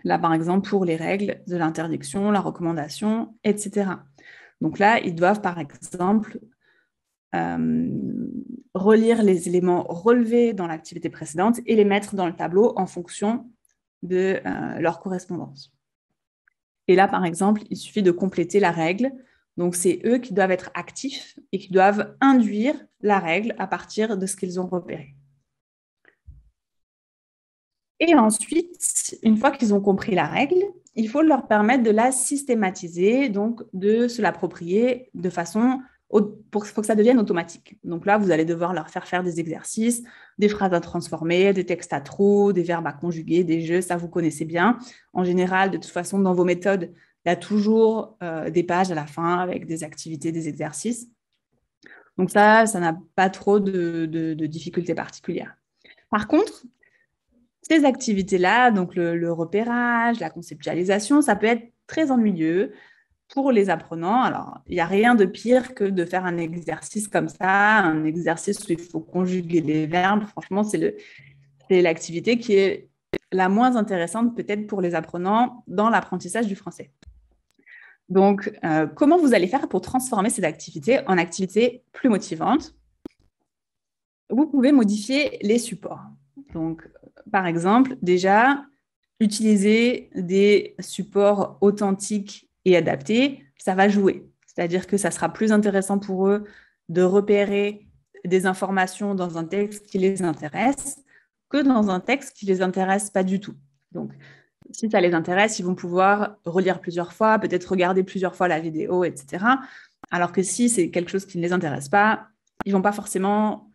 Là, par exemple, pour les règles de l'interdiction, la recommandation, etc. Donc là, ils doivent, par exemple, relire les éléments relevés dans l'activité précédente et les mettre dans le tableau en fonction de leur correspondance. Et là, par exemple, il suffit de compléter la règle. Donc, c'est eux qui doivent être actifs et qui doivent induire la règle à partir de ce qu'ils ont repéré. Et ensuite, une fois qu'ils ont compris la règle, il faut leur permettre de la systématiser, donc de se l'approprier de façon pour que ça devienne automatique. Donc là, vous allez devoir leur faire des exercices, des phrases à transformer, des textes à trous, des verbes à conjuguer, des jeux, ça vous connaissez bien. En général, de toute façon, dans vos méthodes, il y a toujours des pages à la fin avec des activités, des exercices. Donc ça n'a pas trop de difficultés particulières. Par contre, ces activités-là, donc le repérage, la conceptualisation, ça peut être très ennuyeux pour les apprenants. Alors, il n'y a rien de pire que de faire un exercice comme ça, un exercice où il faut conjuguer les verbes. Franchement, c'est l'activité qui est la moins intéressante peut-être pour les apprenants dans l'apprentissage du français. Donc, comment vous allez faire pour transformer ces activités en activités plus motivantes? Vous pouvez modifier les supports. Donc, par exemple, déjà, utiliser des supports authentiques et adaptés, ça va jouer. C'est-à-dire que ça sera plus intéressant pour eux de repérer des informations dans un texte qui les intéresse que dans un texte qui ne les intéresse pas du tout. Donc, si ça les intéresse, ils vont pouvoir relire plusieurs fois, peut-être regarder plusieurs fois la vidéo, etc. Alors que si c'est quelque chose qui ne les intéresse pas, ils ne vont pas forcément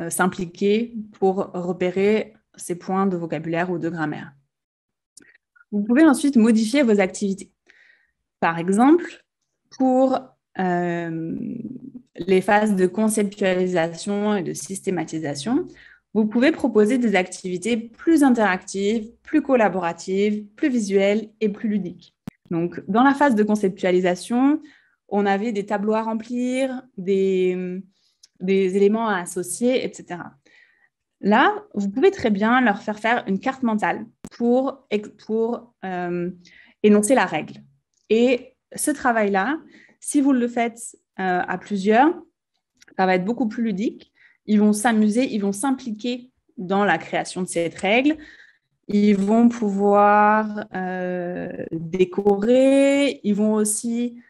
s'impliquer pour repérer ces points de vocabulaire ou de grammaire. Vous pouvez ensuite modifier vos activités. Par exemple, pour les phases de conceptualisation et de systématisation, vous pouvez proposer des activités plus interactives, plus collaboratives, plus visuelles et plus ludiques. Donc, dans la phase de conceptualisation, on avait des tableaux à remplir, des éléments à associer, etc. Là, vous pouvez très bien leur faire une carte mentale pour énoncer la règle. Et ce travail-là, si vous le faites à plusieurs, ça va être beaucoup plus ludique. Ils vont s'amuser, ils vont s'impliquer dans la création de cette règle. Ils vont pouvoir décorer, ils vont aussi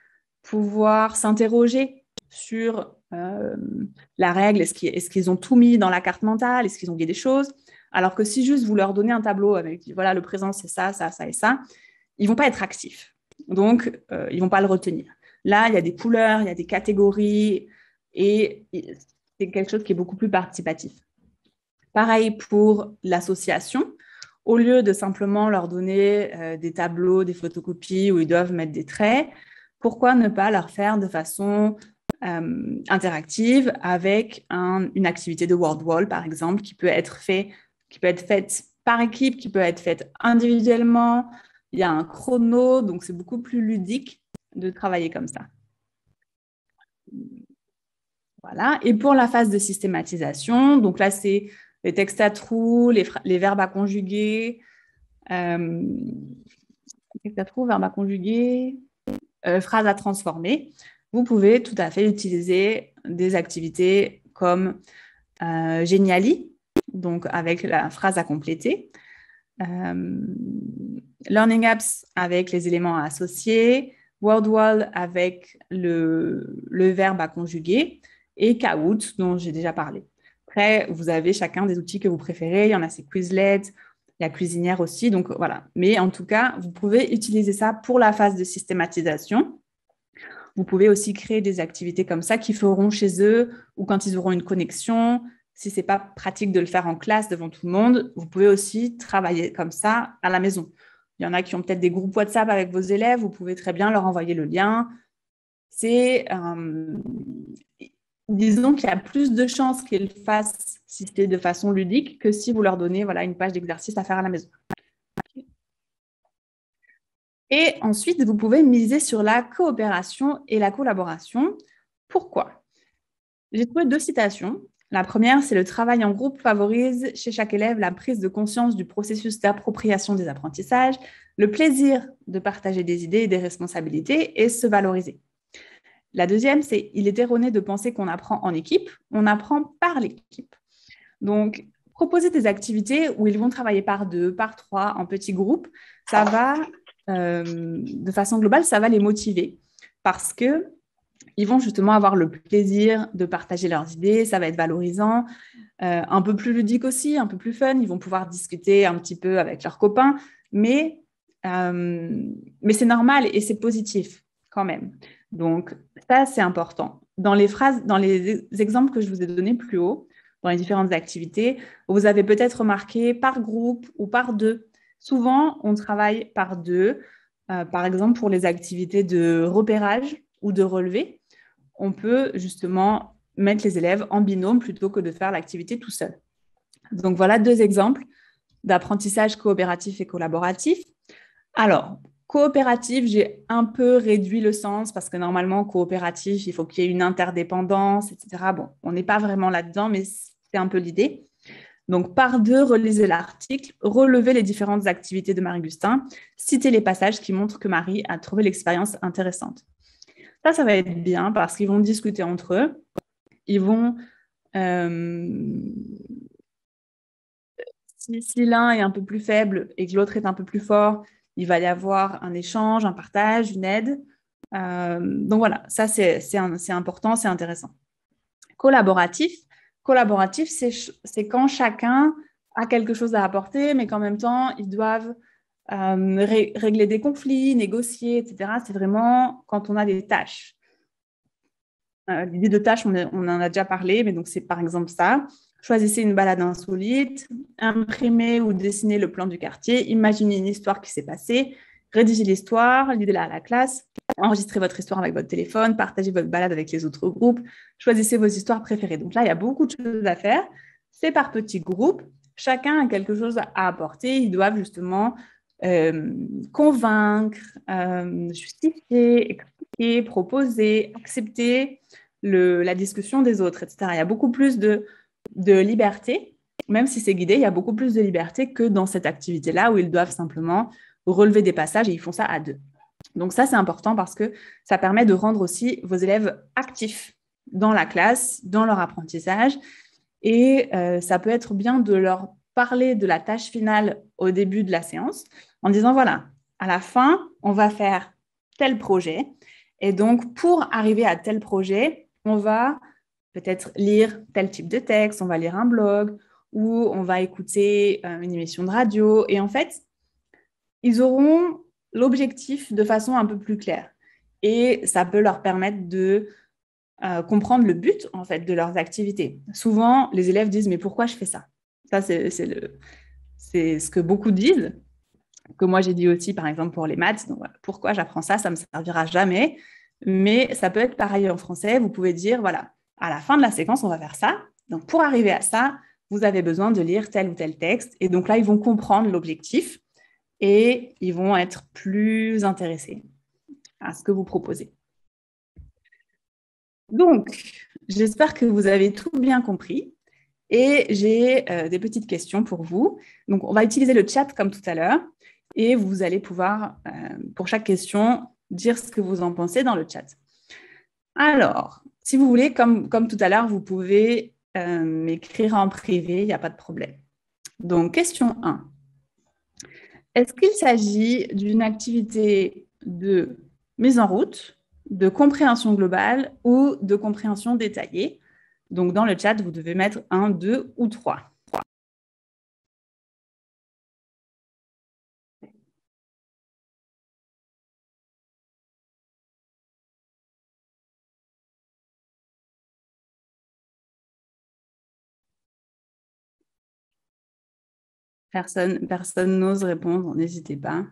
pouvoir s'interroger sur la règle. Est-ce qu'ils ont tout mis dans la carte mentale? Est-ce qu'ils ont oublié des choses? Alors que si juste vous leur donnez un tableau avec, voilà, le présent, c'est ça, ça, ça et ça, ils ne vont pas être actifs. Donc, ils ne vont pas le retenir. Là, il y a des couleurs, il y a des catégories et c'est quelque chose qui est beaucoup plus participatif. Pareil pour l'association. Au lieu de simplement leur donner des tableaux, des photocopies où ils doivent mettre des traits, pourquoi ne pas leur faire de façon interactive avec une activité de word wall, par exemple, qui peut être faite par équipe, qui peut être faite individuellement. Il y a un chrono, donc c'est beaucoup plus ludique de travailler comme ça. Voilà. Et pour la phase de systématisation, donc là, c'est les textes à trous, les verbes à conjuguer, textes à trous, verbes à conjuguer, phrases à transformer. Vous pouvez tout à fait utiliser des activités comme Geniali, donc avec la phrase à compléter, Learning Apps avec les éléments à associer, WordWall avec le verbe à conjuguer et Kahoot dont j'ai déjà parlé. Après, vous avez chacun des outils que vous préférez. Il y en a, c'est Quizlet, il y a Cuisinière aussi. Donc voilà. Mais en tout cas, vous pouvez utiliser ça pour la phase de systématisation. Vous pouvez aussi créer des activités comme ça qu'ils feront chez eux ou quand ils auront une connexion. Si ce n'est pas pratique de le faire en classe devant tout le monde, vous pouvez aussi travailler comme ça à la maison. Il y en a qui ont peut-être des groupes WhatsApp avec vos élèves, vous pouvez très bien leur envoyer le lien. Disons qu'il y a plus de chances qu'ils fassent si c'est de façon ludique que si vous leur donnez une page d'exercice à faire à la maison. Et ensuite, vous pouvez miser sur la coopération et la collaboration. Pourquoi? J'ai trouvé 2 citations. La première, c'est « Le travail en groupe favorise chez chaque élève la prise de conscience du processus d'appropriation des apprentissages, le plaisir de partager des idées et des responsabilités et se valoriser. » La deuxième, c'est « Il est erroné de penser qu'on apprend en équipe, on apprend par l'équipe. » Donc, proposer des activités où ils vont travailler par 2, par 3, en petits groupes, ça va, de façon globale, ça va les motiver parce que ils vont justement avoir le plaisir de partager leurs idées, ça va être valorisant, un peu plus ludique aussi, un peu plus fun, ils vont pouvoir discuter un petit peu avec leurs copains, mais c'est normal et c'est positif quand même. Donc ça, c'est important. Dans les exemples que je vous ai donnés plus haut, dans les différentes activités, vous avez peut-être remarqué par groupe ou par 2. Souvent, on travaille par 2, par exemple pour les activités de repérage ou de relevé. On peut justement mettre les élèves en binôme plutôt que de faire l'activité tout seul. Donc, voilà 2 exemples d'apprentissage coopératif et collaboratif. Alors, coopératif, j'ai un peu réduit le sens parce que normalement, coopératif, il faut qu'il y ait une interdépendance, etc. Bon, on n'est pas vraiment là-dedans, mais c'est un peu l'idée. Donc, par 2, relisez l'article, relevez les différentes activités de Marie-Gustin, citez les passages qui montrent que Marie a trouvé l'expérience intéressante. Ça va être bien parce qu'ils vont discuter entre eux. Ils vont, si l'un est un peu plus faible et que l'autre est un peu plus fort, il va y avoir un échange, un partage, une aide. Donc voilà, ça c'est important, c'est intéressant. Collaboratif, c'est quand chacun a quelque chose à apporter, mais qu'en même temps, ils doivent régler des conflits, négocier, etc. C'est vraiment quand on a des tâches. L'idée de tâche, on en a déjà parlé, mais donc c'est par exemple ça. Choisissez une balade insolite, imprimez ou dessinez le plan du quartier, imaginez une histoire qui s'est passée, rédigez l'histoire, lisez-la à la classe, enregistrez votre histoire avec votre téléphone, partagez votre balade avec les autres groupes, choisissez vos histoires préférées. Donc là, il y a beaucoup de choses à faire. C'est par petits groupes. Chacun a quelque chose à apporter. Ils doivent justement convaincre, justifier, expliquer, proposer, accepter la discussion des autres, etc. Il y a beaucoup plus de liberté, même si c'est guidé, il y a beaucoup plus de liberté que dans cette activité-là où ils doivent simplement relever des passages et ils font ça à 2. Donc ça, c'est important parce que ça permet de rendre aussi vos élèves actifs dans la classe, dans leur apprentissage. Et ça peut être bien de leur parler de la tâche finale au début de la séance en disant, voilà, à la fin, on va faire tel projet. Et donc, pour arriver à tel projet, on va peut-être lire tel type de texte, on va lire un blog ou on va écouter une émission de radio. Et en fait, ils auront l'objectif de façon un peu plus claire. Et ça peut leur permettre de comprendre le but, en fait, de leurs activités. Souvent, les élèves disent, mais pourquoi je fais ça? Ça, c'est ce que beaucoup disent, que moi j'ai dit aussi, par exemple, pour les maths. Donc, voilà, pourquoi j'apprends ça? Ça ne me servira jamais. Mais ça peut être pareil en français. Vous pouvez dire, voilà, à la fin de la séquence, on va faire ça. Donc, pour arriver à ça, vous avez besoin de lire tel ou tel texte. Et donc là, ils vont comprendre l'objectif et ils vont être plus intéressés à ce que vous proposez. Donc, j'espère que vous avez tout bien compris. Et j'ai des petites questions pour vous. Donc, on va utiliser le chat comme tout à l'heure. Et vous allez pouvoir, pour chaque question, dire ce que vous en pensez dans le chat. Alors, si vous voulez, comme tout à l'heure, vous pouvez m'écrire en privé, il n'y a pas de problème. Donc, question 1. Est-ce qu'il s'agit d'une activité de mise en route, de compréhension globale ou de compréhension détaillée? Donc, dans le chat, vous devez mettre 1, 2 ou 3. Personne n'ose répondre, n'hésitez pas.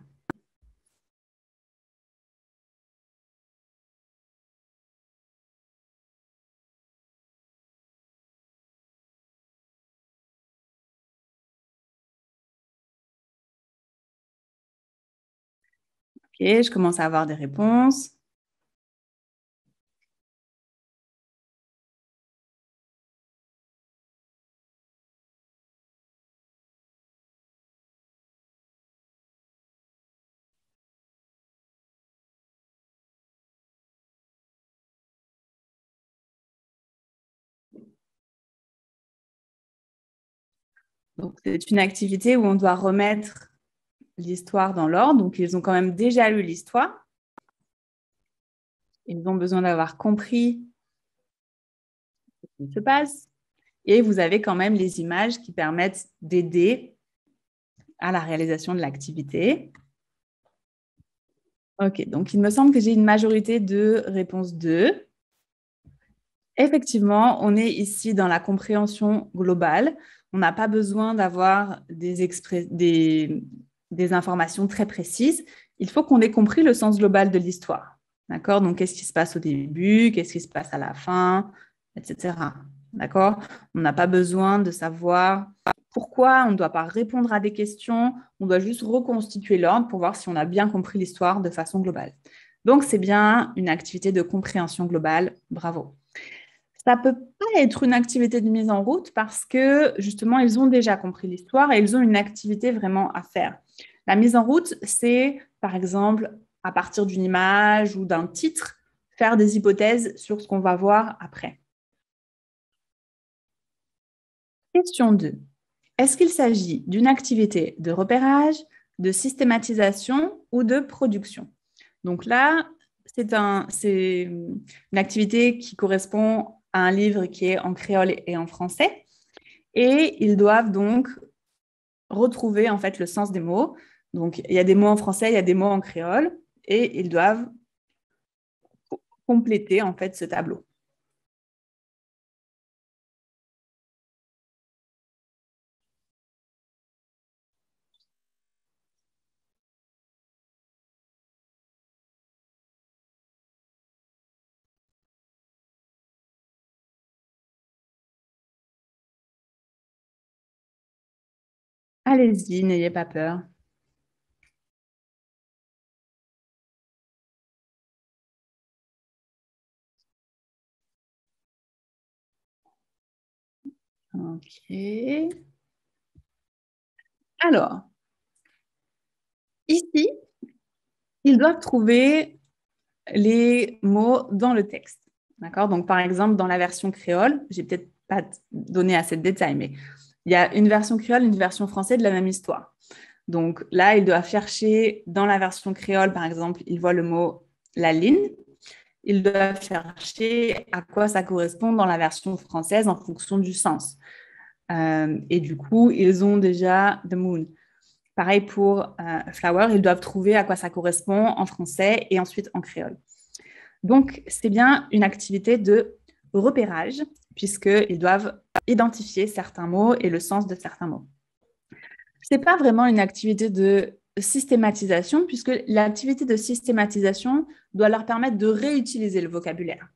Ok, je commence à avoir des réponses. Donc, c'est une activité où on doit remettre l'histoire dans l'ordre. Donc, ils ont quand même déjà lu l'histoire. Ils ont besoin d'avoir compris ce qui se passe. Et vous avez quand même les images qui permettent d'aider à la réalisation de l'activité. Ok, donc il me semble que j'ai une majorité de réponses 2. Effectivement, on est ici dans la compréhension globale. On n'a pas besoin d'avoir des informations très précises. Il faut qu'on ait compris le sens global de l'histoire. D'accord? Donc, qu'est-ce qui se passe au début? Qu'est-ce qui se passe à la fin? Etc. D'accord? On n'a pas besoin de savoir pourquoi. On ne doit pas répondre à des questions. On doit juste reconstituer l'ordre pour voir si on a bien compris l'histoire de façon globale. Donc, c'est bien une activité de compréhension globale. Bravo. Ça ne peut pas être une activité de mise en route parce que justement, ils ont déjà compris l'histoire et ils ont une activité vraiment à faire. La mise en route, c'est par exemple, à partir d'une image ou d'un titre, faire des hypothèses sur ce qu'on va voir après. Question 2. Est-ce qu'il s'agit d'une activité de repérage, de systématisation ou de production? Donc là, c'est une activité qui correspond à un livre qui est en créole et en français. Et ils doivent donc retrouver en fait le sens des mots. Donc, il y a des mots en français, il y a des mots en créole, et ils doivent compléter en fait ce tableau. Allez-y, n'ayez pas peur. Ok. Alors, ici, ils doivent trouver les mots dans le texte. D'accord? Donc, par exemple, dans la version créole, j'ai peut-être pas donné assez de détails, mais il y a une version créole, une version française de la même histoire. Donc là, ils doivent chercher dans la version créole, par exemple, ils voient le mot la ligne. Ils doivent chercher à quoi ça correspond dans la version française en fonction du sens. Et du coup, ils ont déjà the moon. Pareil pour flower, ils doivent trouver à quoi ça correspond en français et ensuite en créole. Donc, c'est bien une activité de repérage, puisqu'ils doivent identifier certains mots et le sens de certains mots. Ce n'est pas vraiment une activité de systématisation, puisque l'activité de systématisation doit leur permettre de réutiliser le vocabulaire.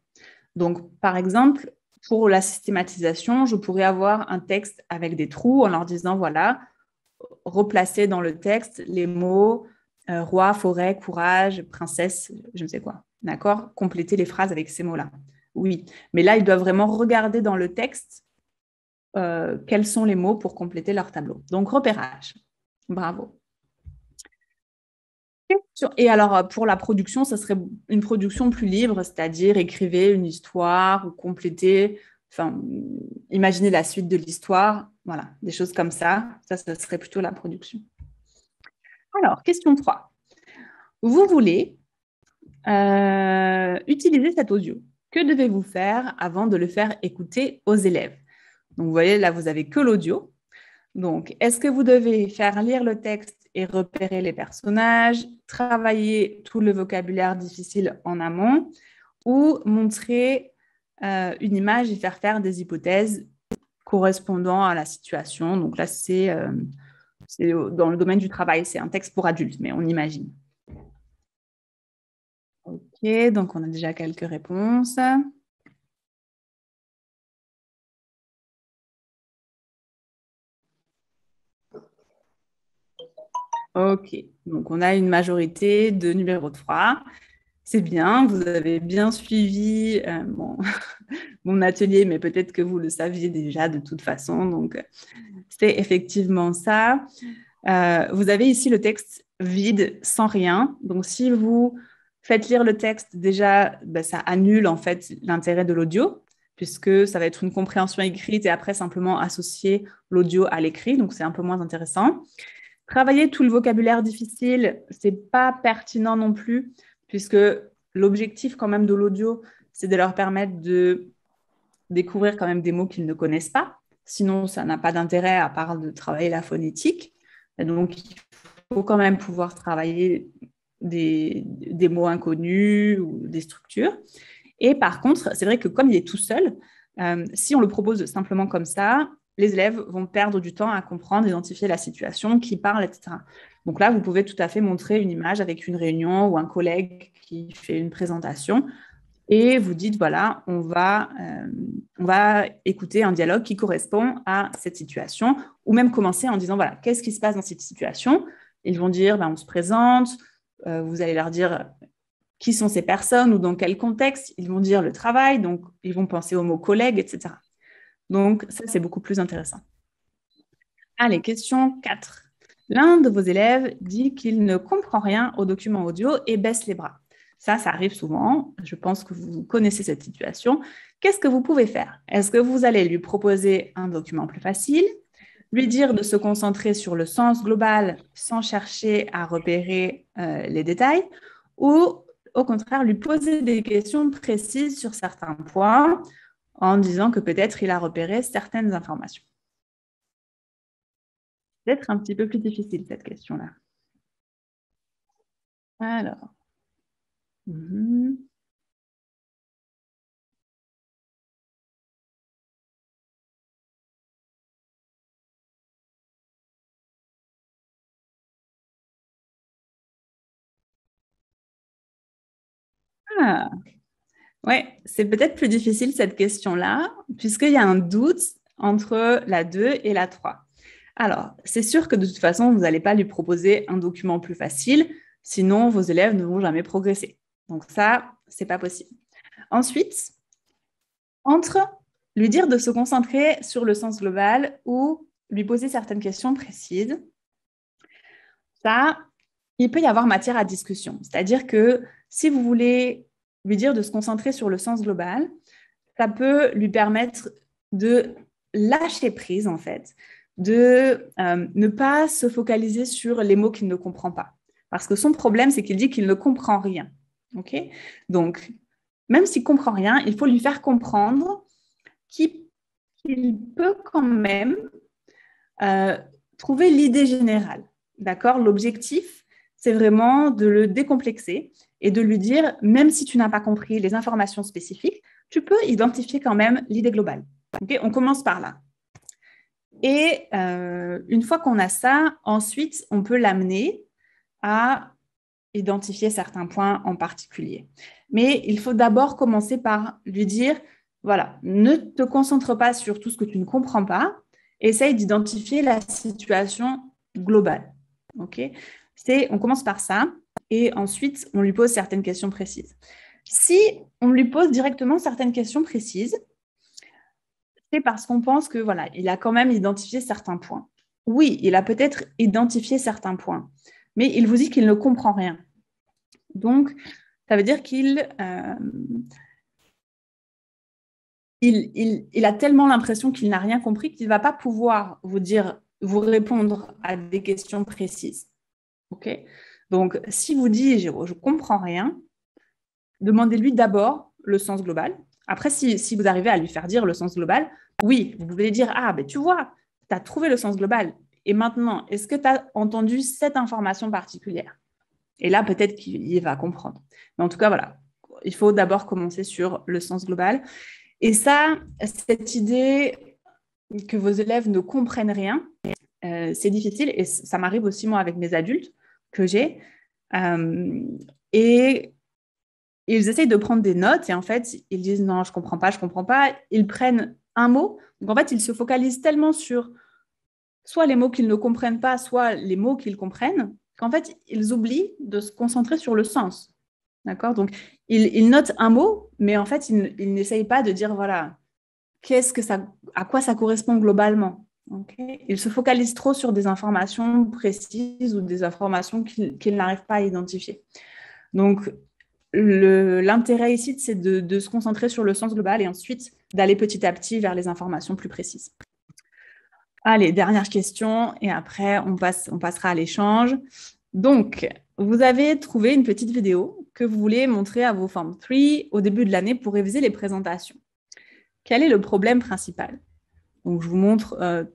Donc, par exemple, pour la systématisation, je pourrais avoir un texte avec des trous en leur disant, voilà, replacer dans le texte les mots roi, forêt, courage, princesse, je ne sais quoi. D'accord? Compléter les phrases avec ces mots-là. Oui, mais là, ils doivent vraiment regarder dans le texte quels sont les mots pour compléter leur tableau. Donc, repérage. Bravo. Et alors, pour la production, ça serait une production plus libre, c'est-à-dire écrivez une histoire ou compléter, enfin, imaginez la suite de l'histoire, voilà, des choses comme ça. Ça serait plutôt la production. Alors, question 3. Vous voulez utiliser cet audio. Que devez-vous faire avant de le faire écouter aux élèves? Donc, vous voyez, là, vous n'avez que l'audio. Donc, est-ce que vous devez faire lire le texte et repérer les personnages, travailler tout le vocabulaire difficile en amont ou montrer une image et faire des hypothèses correspondant à la situation? Donc là, c'est dans le domaine du travail, c'est un texte pour adultes, mais on imagine. Ok, donc on a déjà quelques réponses. Ok, donc on a une majorité de numéro 3. C'est bien, vous avez bien suivi mon atelier, mais peut-être que vous le saviez déjà de toute façon. Donc, c'est effectivement ça. Vous avez ici le texte vide, sans rien. Donc, si vous faites lire le texte, déjà, ça annule en fait l'intérêt de l'audio, puisque ça va être une compréhension écrite et après simplement associer l'audio à l'écrit. Donc, c'est un peu moins intéressant. Travailler tout le vocabulaire difficile, c'est pas pertinent non plus, puisque l'objectif quand même de l'audio, c'est de leur permettre de découvrir quand même des mots qu'ils ne connaissent pas. Sinon, ça n'a pas d'intérêt à part de travailler la phonétique. Et donc, il faut quand même pouvoir travailler des mots inconnus ou des structures. Et par contre, c'est vrai que comme il est tout seul, si on le propose simplement comme ça, les élèves vont perdre du temps à comprendre, identifier la situation, qui parle, etc. Donc là, vous pouvez tout à fait montrer une image avec une réunion ou un collègue qui fait une présentation et vous dites, voilà, on va écouter un dialogue qui correspond à cette situation ou même commencer en disant, voilà, qu'est-ce qui se passe dans cette situation? Ils vont dire, on se présente, vous allez leur dire qui sont ces personnes ou dans quel contexte. Ils vont dire le travail, donc ils vont penser au mot collègue, etc. Donc, ça, c'est beaucoup plus intéressant. Allez, question 4. L'un de vos élèves dit qu'il ne comprend rien au document audio et baisse les bras. Ça arrive souvent. Je pense que vous connaissez cette situation. Qu'est-ce que vous pouvez faire? Est-ce que vous allez lui proposer un document plus facile, lui dire de se concentrer sur le sens global sans chercher à repérer les détails, ou au contraire lui poser des questions précises sur certains points en disant que peut-être il a repéré certaines informations? Peut-être un petit peu plus difficile cette question-là. Alors. Ah, ouais, c'est peut-être plus difficile cette question-là, puisqu'il y a un doute entre la 2 et la 3. Alors, c'est sûr que de toute façon, vous n'allez pas lui proposer un document plus facile, sinon vos élèves ne vont jamais progresser. Donc ça, c'est pas possible. Ensuite, entre lui dire de se concentrer sur le sens global ou lui poser certaines questions précises, ça, il peut y avoir matière à discussion. C'est-à-dire que si vous voulez lui dire de se concentrer sur le sens global, ça peut lui permettre de lâcher prise, en fait, de ne pas se focaliser sur les mots qu'il ne comprend pas. Parce que son problème, c'est qu'il dit qu'il ne comprend rien. Okay? Donc, même s'il ne comprend rien, il faut lui faire comprendre qu'il peut quand même trouver l'idée générale. d'accord? L'objectif, c'est vraiment de le décomplexer et de lui dire, même si tu n'as pas compris les informations spécifiques, tu peux identifier quand même l'idée globale. Okay? On commence par là. Et une fois qu'on a ça, ensuite, on peut l'amener à identifier certains points en particulier. Mais il faut d'abord commencer par lui dire, voilà, ne te concentre pas sur tout ce que tu ne comprends pas, essaye d'identifier la situation globale. Okay? On commence par ça et ensuite, on lui pose certaines questions précises. Si on lui pose directement certaines questions précises, c'est parce qu'on pense que voilà, il a quand même identifié certains points. Oui, il a peut-être identifié certains points, mais il vous dit qu'il ne comprend rien. Donc, ça veut dire qu'il il a tellement l'impression qu'il n'a rien compris qu'il ne va pas pouvoir vous répondre à des questions précises. Okay? Donc, si vous dites je ne comprends rien, demandez-lui d'abord le sens global. Après, si vous arrivez à lui faire dire le sens global, oui, vous pouvez dire ah, ben tu vois, tu as trouvé le sens global. Et maintenant, est-ce que tu as entendu cette information particulière? Et là, peut-être qu'il va comprendre. Mais en tout cas, voilà, il faut d'abord commencer sur le sens global. Et ça, cette idée que vos élèves ne comprennent rien, c'est difficile. Et ça m'arrive aussi, moi, avec mes adultes que j'ai. Et ils essayent de prendre des notes et en fait, ils disent non, je ne comprends pas, je ne comprends pas. Ils prennent un mot. Donc, en fait, ils se focalisent tellement sur soit les mots qu'ils ne comprennent pas, soit les mots qu'ils comprennent, qu'en fait, ils oublient de se concentrer sur le sens. D'accord? Donc, ils notent un mot, mais en fait, ils n'essayent pas de dire, voilà, à quoi ça correspond globalement. Okay? Ils se focalisent trop sur des informations précises ou des informations qu'ils n'arrivent pas à identifier. Donc, l'intérêt ici, c'est de se concentrer sur le sens global et ensuite d'aller petit à petit vers les informations plus précises. Allez, dernière question et après, on passera à l'échange. Donc, vous avez trouvé une petite vidéo que vous voulez montrer à vos Form 3 au début de l'année pour réviser les présentations. Quel est le problème principal? Donc, je vous montre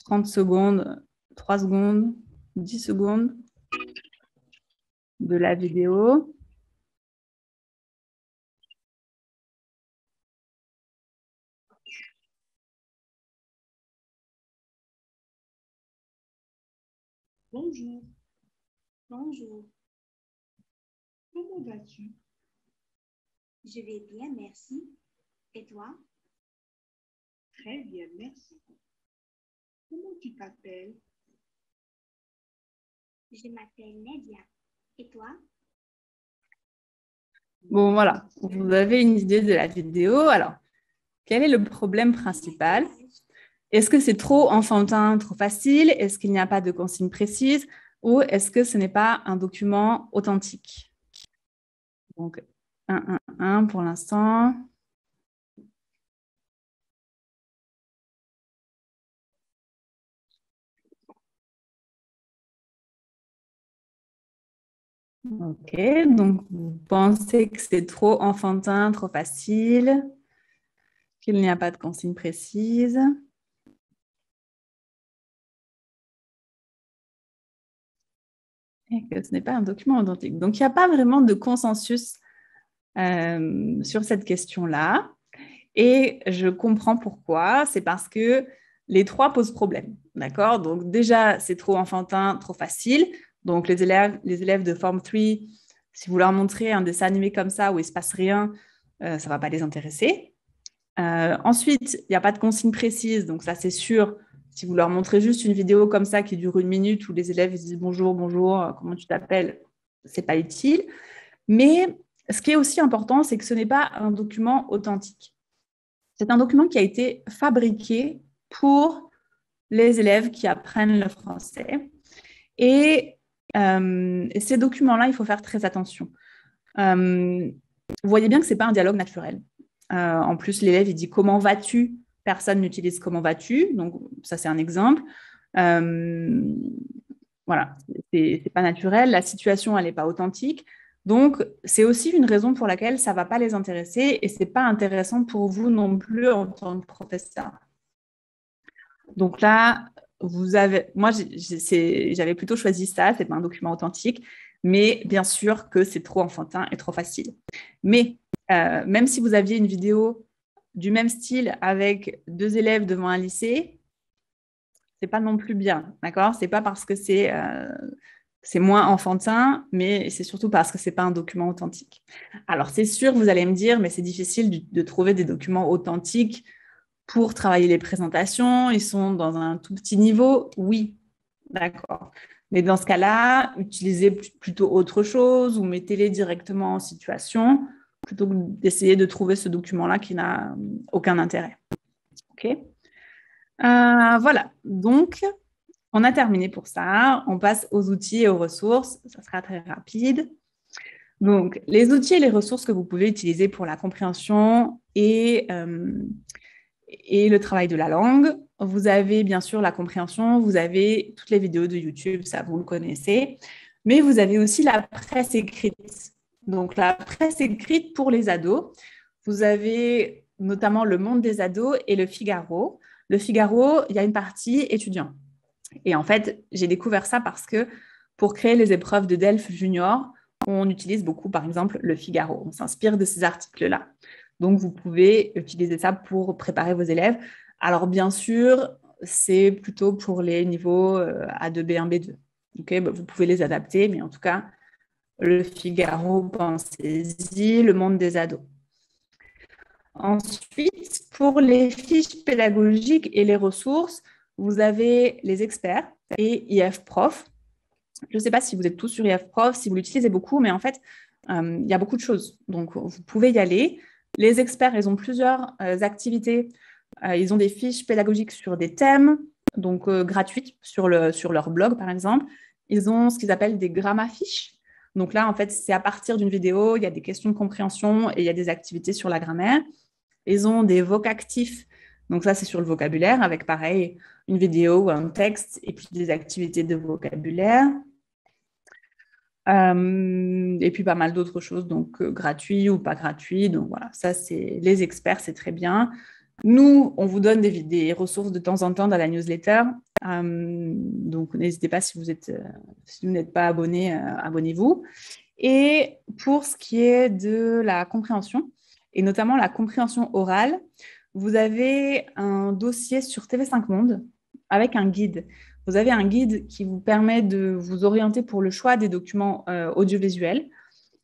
30 secondes, 3 secondes, 10 secondes de la vidéo. Bonjour. Bonjour. Comment vas-tu? Je vais bien, merci. Et toi? Très bien, merci. Comment tu t'appelles? Je m'appelle Nadia. Et toi? Bon, voilà, vous avez une idée de la vidéo. Alors, quel est le problème principal? Est-ce que c'est trop enfantin, trop facile? Est-ce qu'il n'y a pas de consigne précise? Ou est-ce que ce n'est pas un document authentique? Donc, 1 pour l'instant. Ok, donc vous pensez que c'est trop enfantin, trop facile, qu'il n'y a pas de consigne précise. Et que ce n'est pas un document authentique. Donc, il n'y a pas vraiment de consensus sur cette question-là. Et je comprends pourquoi. C'est parce que les trois posent problème. D'accord? Donc, déjà, c'est trop enfantin, trop facile. Donc, les élèves de Form 3, si vous leur montrez un dessin animé comme ça où il ne se passe rien, ça ne va pas les intéresser. Ensuite, il n'y a pas de consigne précise. Donc, ça, c'est sûr. Si vous leur montrez juste une vidéo comme ça qui dure 1 minute où les élèves ils disent bonjour, comment tu t'appelles, ce n'est pas utile. Mais ce qui est aussi important, c'est que ce n'est pas un document authentique. C'est un document qui a été fabriqué pour les élèves qui apprennent le français. Et ces documents-là, il faut faire très attention. Vous voyez bien que ce n'est pas un dialogue naturel. En plus, l'élève, il dit « Comment vas-tu ?» Personne n'utilise « Comment vas-tu ?» Donc, ça, c'est un exemple. Voilà, c'est pas naturel. La situation, elle n'est pas authentique. Donc, c'est aussi une raison pour laquelle ça ne va pas les intéresser et ce n'est pas intéressant pour vous non plus en tant que professeur. Donc là, moi, j'avais plutôt choisi ça, c'est pas un document authentique, mais bien sûr que c'est trop enfantin et trop facile. Mais même si vous aviez une vidéo du même style avec 2 élèves devant un lycée, c'est pas non plus bien, d'accord? C'est pas parce que c'est moins enfantin, mais c'est surtout parce que c'est pas un document authentique. Alors, c'est sûr, vous allez me dire, mais c'est difficile de trouver des documents authentiques pour travailler les présentations. Ils sont dans un tout petit niveau. Oui, d'accord. Mais dans ce cas-là, utilisez plutôt autre chose ou mettez-les directement en situation plutôt que d'essayer de trouver ce document-là qui n'a aucun intérêt. OK? Voilà. Donc, on a terminé pour ça. On passe aux outils et aux ressources. Ça sera très rapide. Donc, les outils et les ressources que vous pouvez utiliser pour la compréhension et le travail de la langue. Vous avez bien sûr la compréhension, vous avez toutes les vidéos de YouTube, ça vous le connaissez, mais vous avez aussi la presse écrite. Donc, la presse écrite pour les ados. Vous avez notamment Le Monde des ados et Le Figaro. Le Figaro, il y a une partie étudiant. Et en fait, j'ai découvert ça parce que pour créer les épreuves de DELF Junior, on utilise beaucoup, par exemple, Le Figaro. On s'inspire de ces articles-là. Donc, vous pouvez utiliser ça pour préparer vos élèves. Alors, bien sûr, c'est plutôt pour les niveaux A2, B1, B2. Okay, bah, vous pouvez les adapter, mais en tout cas, Le Figaro, pensez-y, Le Monde des ados. Ensuite, pour les fiches pédagogiques et les ressources, vous avez les experts et IF Prof. Je ne sais pas si vous êtes tous sur IF Prof, si vous l'utilisez beaucoup, mais en fait, il y a beaucoup de choses. Donc, vous pouvez y aller. Les experts, ils ont plusieurs activités. Ils ont des fiches pédagogiques sur des thèmes, donc gratuites, sur leur blog, par exemple. Ils ont ce qu'ils appellent des grammafiches. Donc là, en fait, c'est à partir d'une vidéo, il y a des questions de compréhension et il y a des activités sur la grammaire. Ils ont des vocactifs. Donc ça, c'est sur le vocabulaire, avec pareil, une vidéo ou un texte, et puis des activités de vocabulaire. Et puis pas mal d'autres choses, donc gratuits ou pas gratuits. Donc voilà, ça, c'est les experts, c'est très bien. Nous, on vous donne des ressources de temps en temps dans la newsletter. Donc n'hésitez pas, si vous n'êtes pas abonné, abonnez-vous. Et pour ce qui est de la compréhension, et notamment la compréhension orale, vous avez un dossier sur TV5 Monde avec un guide. Vous avez un guide qui vous permet de vous orienter pour le choix des documents audiovisuels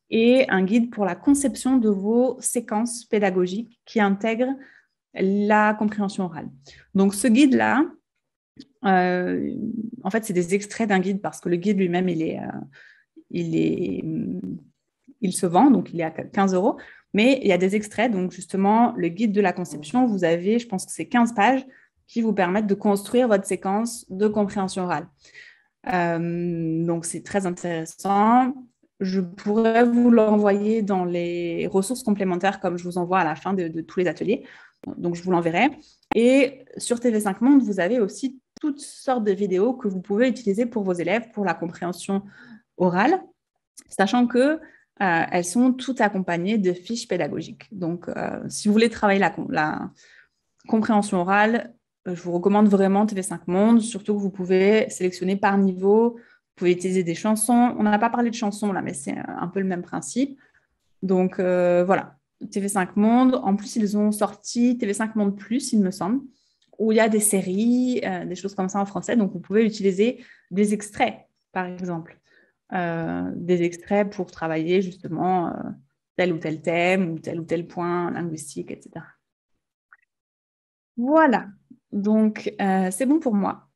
et un guide pour la conception de vos séquences pédagogiques qui intègrent la compréhension orale. Donc, ce guide-là, en fait, c'est des extraits d'un guide parce que le guide lui-même, il se vend, donc il est à 15 €. Mais il y a des extraits, donc justement, le guide de la conception, vous avez, je pense que c'est 15 pages qui vous permettent de construire votre séquence de compréhension orale. Donc, c'est très intéressant. Je pourrais vous l'envoyer dans les ressources complémentaires comme je vous envoie à la fin de tous les ateliers. Donc, je vous l'enverrai. Et sur TV5 Monde, vous avez aussi toutes sortes de vidéos que vous pouvez utiliser pour vos élèves pour la compréhension orale, sachant que elles sont toutes accompagnées de fiches pédagogiques. Donc, si vous voulez travailler la compréhension orale, je vous recommande vraiment TV5 Monde, surtout que vous pouvez sélectionner par niveau, vous pouvez utiliser des chansons. On n'a pas parlé de chansons là, mais c'est un peu le même principe. Donc, voilà, TV5 Monde. En plus, ils ont sorti TV5 Monde Plus, il me semble, où il y a des séries, des choses comme ça en français. Donc, vous pouvez utiliser des extraits, par exemple. Des extraits pour travailler justement tel ou tel thème ou tel point linguistique, etc. Voilà, donc c'est bon pour moi.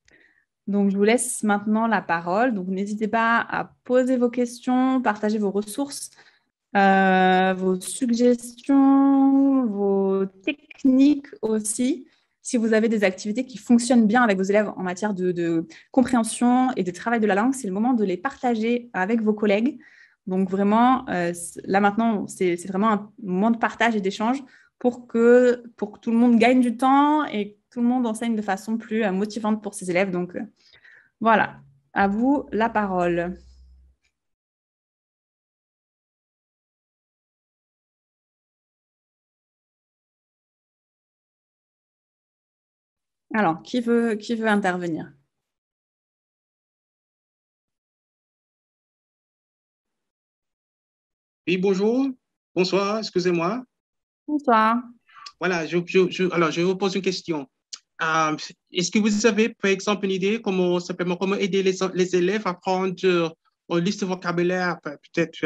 Donc je vous laisse maintenant la parole. Donc n'hésitez pas à poser vos questions, partager vos ressources, vos suggestions, vos techniques aussi. Si vous avez des activités qui fonctionnent bien avec vos élèves en matière de compréhension et de travail de la langue, c'est le moment de les partager avec vos collègues. Donc vraiment, là maintenant, c'est vraiment un moment de partage et d'échange pour que tout le monde gagne du temps et que tout le monde enseigne de façon plus motivante pour ses élèves. Donc voilà, à vous la parole. Alors, qui veut intervenir? Oui, bonjour, bonsoir, excusez-moi. Bonsoir. Voilà, alors je vous pose une question. Est-ce que vous avez, par exemple, une idée comment aider les élèves à apprendre une liste de vocabulaire, peut-être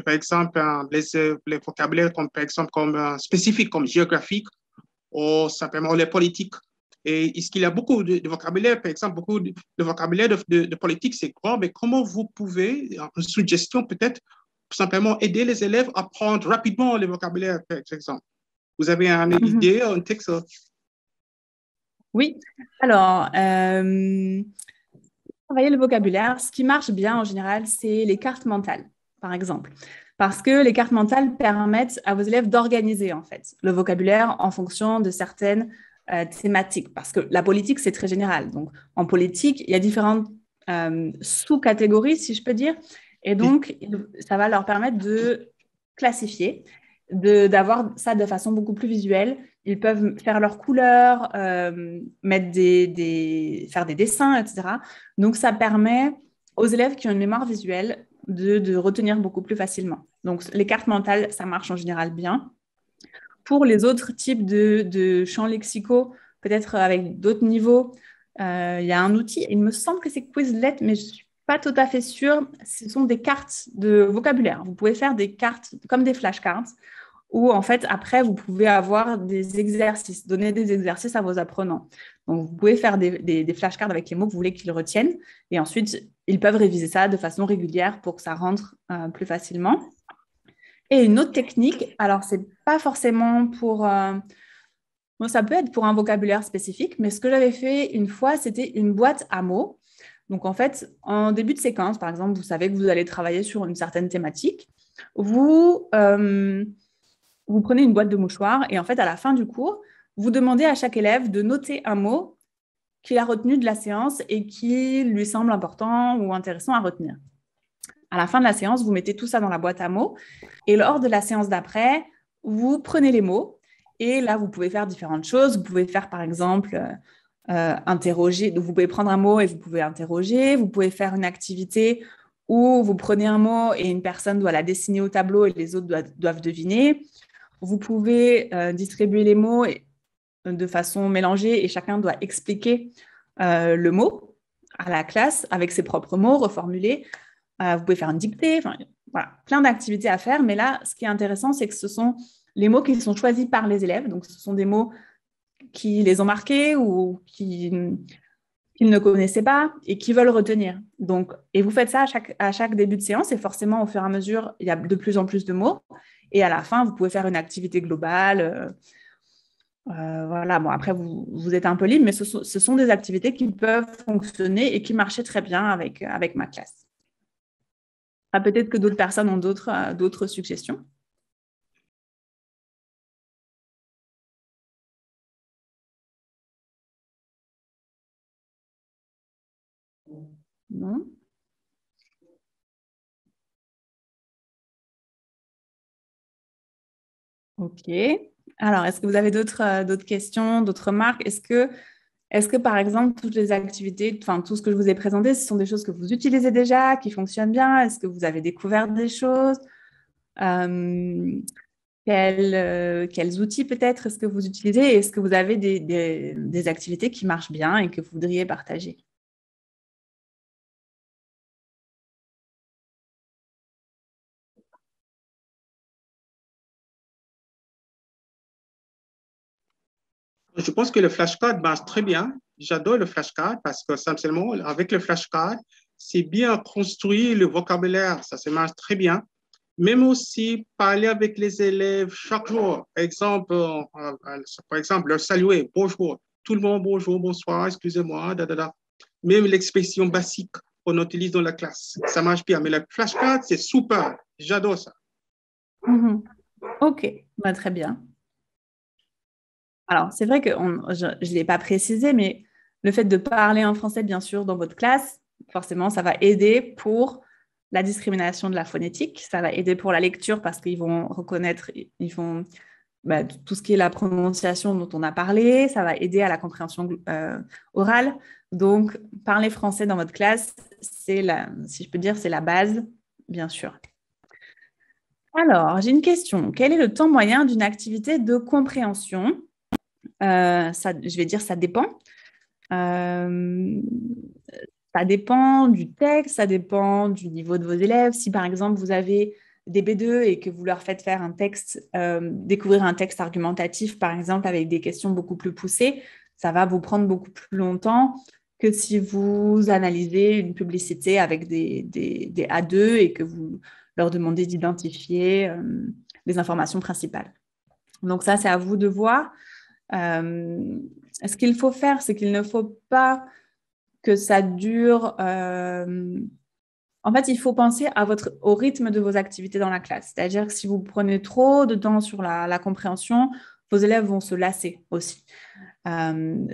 par exemple, les vocabulaires comme, par exemple, comme spécifiques, comme géographique ou simplement les politiques? Et est-ce qu'il y a beaucoup de vocabulaire, par exemple, beaucoup de vocabulaire de politique, c'est grand, mais comment vous pouvez, une suggestion peut-être, simplement aider les élèves à apprendre rapidement les vocabulaires, par exemple? Vous avez une Mhm. idée, un texte? Oui, alors, travailler le vocabulaire, ce qui marche bien en général, c'est les cartes mentales, par exemple. Parce que les cartes mentales permettent à vos élèves d'organiser, en fait, le vocabulaire en fonction de certaines thématiques. Parce que la politique, c'est très général. Donc, en politique, il y a différentes sous-catégories, si je peux dire. Et donc, ça va leur permettre de classifier, d'avoir ça de façon beaucoup plus visuelle. Ils peuvent faire leurs couleurs, mettre faire des dessins, etc. Donc, ça permet aux élèves qui ont une mémoire visuelle de retenir beaucoup plus facilement. Donc, les cartes mentales, ça marche en général bien. Pour les autres types de champs lexicaux, peut-être avec d'autres niveaux, il y a un outil, il me semble que c'est Quizlet, mais je ne suis pas tout à fait sûre. Ce sont des cartes de vocabulaire. Vous pouvez faire des cartes comme des flashcards où en fait, après, vous pouvez avoir des exercices, donner des exercices à vos apprenants. Donc, vous pouvez faire des flashcards avec les mots que vous voulez qu'ils retiennent et ensuite, ils peuvent réviser ça de façon régulière pour que ça rentre plus facilement. Et une autre technique, alors c'est pas forcément pour... bon, ça peut être pour un vocabulaire spécifique, mais ce que j'avais fait une fois, c'était une boîte à mots. Donc en fait, en début de séquence, par exemple, vous savez que vous allez travailler sur une certaine thématique. Vous prenez une boîte de mouchoirs et en fait, à la fin du cours, vous demandez à chaque élève de noter un mot qu'il a retenu de la séance et qui lui semble important ou intéressant à retenir. À la fin de la séance, vous mettez tout ça dans la boîte à mots et lors de la séance d'après, vous prenez les mots et là, vous pouvez faire différentes choses. Vous pouvez faire, par exemple, interroger. Donc, vous pouvez prendre un mot et vous pouvez interroger. Vous pouvez faire une activité où vous prenez un mot et une personne doit la dessiner au tableau et les autres doivent deviner. Vous pouvez distribuer les mots de façon mélangée et chacun doit expliquer le mot à la classe avec ses propres mots reformulés. Vous pouvez faire une dictée, enfin, voilà, plein d'activités à faire. Mais là, ce qui est intéressant, c'est que ce sont les mots qui sont choisis par les élèves. Donc, ce sont des mots qui les ont marqués ou qu'ils ne connaissaient pas et qui veulent retenir. Donc, et vous faites ça à chaque début de séance et forcément, au fur et à mesure, il y a de plus en plus de mots. Et à la fin, vous pouvez faire une activité globale. Voilà, bon, après, vous êtes un peu libre, mais ce sont des activités qui peuvent fonctionner et qui marchaient très bien avec ma classe. Ah, peut-être que d'autres personnes ont d'autres suggestions. Non? Ok. Alors, est-ce que vous avez d'autres questions, d'autres remarques? Est-ce que, par exemple, toutes les activités, enfin, tout ce que je vous ai présenté, ce sont des choses que vous utilisez déjà, qui fonctionnent bien? Est-ce que vous avez découvert des choses? Euh, quels outils peut-être est-ce que vous utilisez? Et est-ce que vous avez des activités qui marchent bien et que vous voudriez partager? Je pense que le flashcard marche très bien. J'adore le flashcard parce que simplement, avec le flashcard, c'est bien construit le vocabulaire. Ça se marche très bien. Même aussi parler avec les élèves chaque jour. Par exemple, leur saluer, bonjour. Tout le monde, bonjour, bonsoir, excusez-moi, da, da, da. Même l'expression basique qu'on utilise dans la classe, ça marche bien. Mais le flashcard, c'est super. J'adore ça. Mhm. Ok, bah, très bien. Alors, c'est vrai que je ne l'ai pas précisé, mais le fait de parler en français, bien sûr, dans votre classe, forcément, ça va aider pour la discrimination de la phonétique. Ça va aider pour la lecture parce qu'ils vont reconnaître, ils vont tout ce qui est la prononciation dont on a parlé. Ça va aider à la compréhension orale. Donc, parler français dans votre classe, si je peux dire, c'est la base, bien sûr. Alors, j'ai une question. Quel est le temps moyen d'une activité de compréhension? Je vais dire ça dépend. Euh, Ça dépend du texte, ça dépend du niveau de vos élèves. Si par exemple vous avez des B2 et que vous leur faites faire un texte, découvrir un texte argumentatif par exemple avec des questions beaucoup plus poussées, ça va vous prendre beaucoup plus longtemps que si vous analysez une publicité avec des A2 et que vous leur demandez d'identifier les informations principales. Donc ça, c'est à vous de voir. Ce qu'il faut faire, c'est qu'il ne faut pas que ça dure. En fait, il faut penser au rythme de vos activités dans la classe. C'est-à-dire que si vous prenez trop de temps sur la compréhension, vos élèves vont se lasser aussi.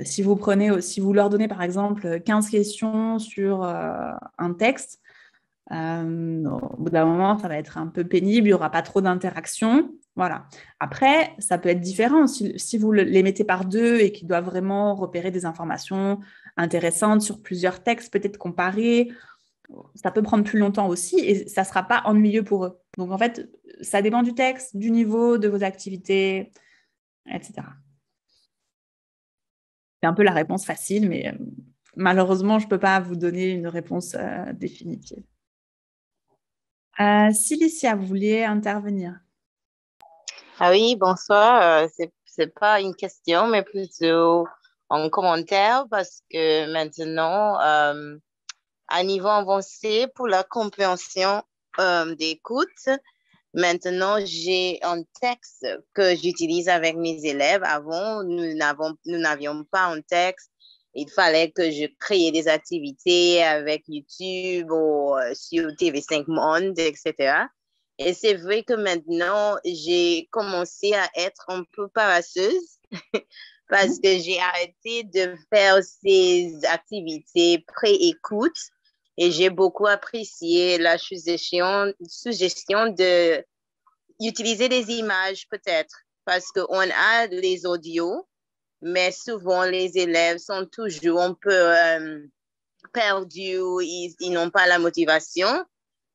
Si vous leur donnez par exemple 15 questions sur un texte, au bout d'un moment, ça va être un peu pénible, il n'y aura pas trop d'interaction. Voilà. Après, ça peut être différent. Si vous les mettez par deux et qu'ils doivent vraiment repérer des informations intéressantes sur plusieurs textes, peut-être comparer, ça peut prendre plus longtemps aussi et ça ne sera pas ennuyeux pour eux. Donc, en fait, ça dépend du texte, du niveau, de vos activités, etc. C'est un peu la réponse facile, mais malheureusement, je ne peux pas vous donner une réponse définitive. Cilicia, vous vouliez intervenir? Ah oui, bonsoir. C'est pas une question, mais plutôt un commentaire parce que maintenant, à niveau avancé pour la compréhension d'écoute, maintenant j'ai un texte que j'utilise avec mes élèves. Avant, nous n'avions pas un texte. Il fallait que je crée des activités avec YouTube ou sur TV5 Monde, etc. Et c'est vrai que maintenant, j'ai commencé à être un peu paresseuse parce que j'ai arrêté de faire ces activités pré-écoute et j'ai beaucoup apprécié la suggestion d'utiliser des images peut-être parce qu'on a les audios, mais souvent les élèves sont toujours un peu perdus, ils n'ont pas la motivation.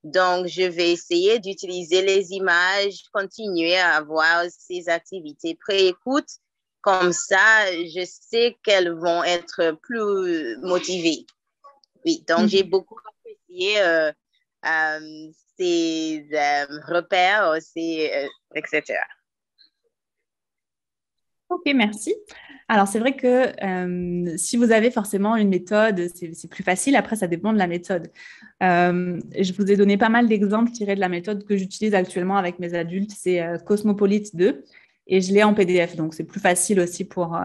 Donc, je vais essayer d'utiliser les images, continuer à avoir ces activités pré-écoute. Comme ça, je sais qu'elles vont être plus motivées. Oui, donc j'ai beaucoup apprécié ces repères, etc. Ok, merci. Alors, c'est vrai que si vous avez forcément une méthode, c'est plus facile. Après, ça dépend de la méthode. Je vous ai donné pas mal d'exemples tirés de la méthode que j'utilise actuellement avec mes adultes. C'est Cosmopolite 2 et je l'ai en PDF. Donc, c'est plus facile aussi pour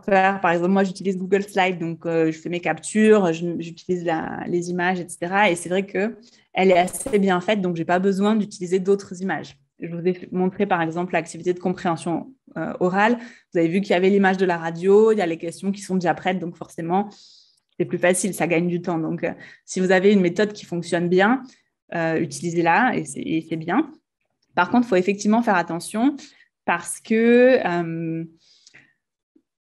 faire. Par exemple, moi, j'utilise Google Slide. Donc, je fais mes captures, j'utilise les images, etc. Et c'est vrai qu'elle est assez bien faite. Donc, je n'ai pas besoin d'utiliser d'autres images. Je vous ai montré, par exemple, l'activité de compréhension orale. Vous avez vu qu'il y avait l'image de la radio, il y a les questions qui sont déjà prêtes, donc forcément, c'est plus facile, ça gagne du temps. Donc, si vous avez une méthode qui fonctionne bien, utilisez-la et c'est bien. Par contre, il faut effectivement faire attention parce que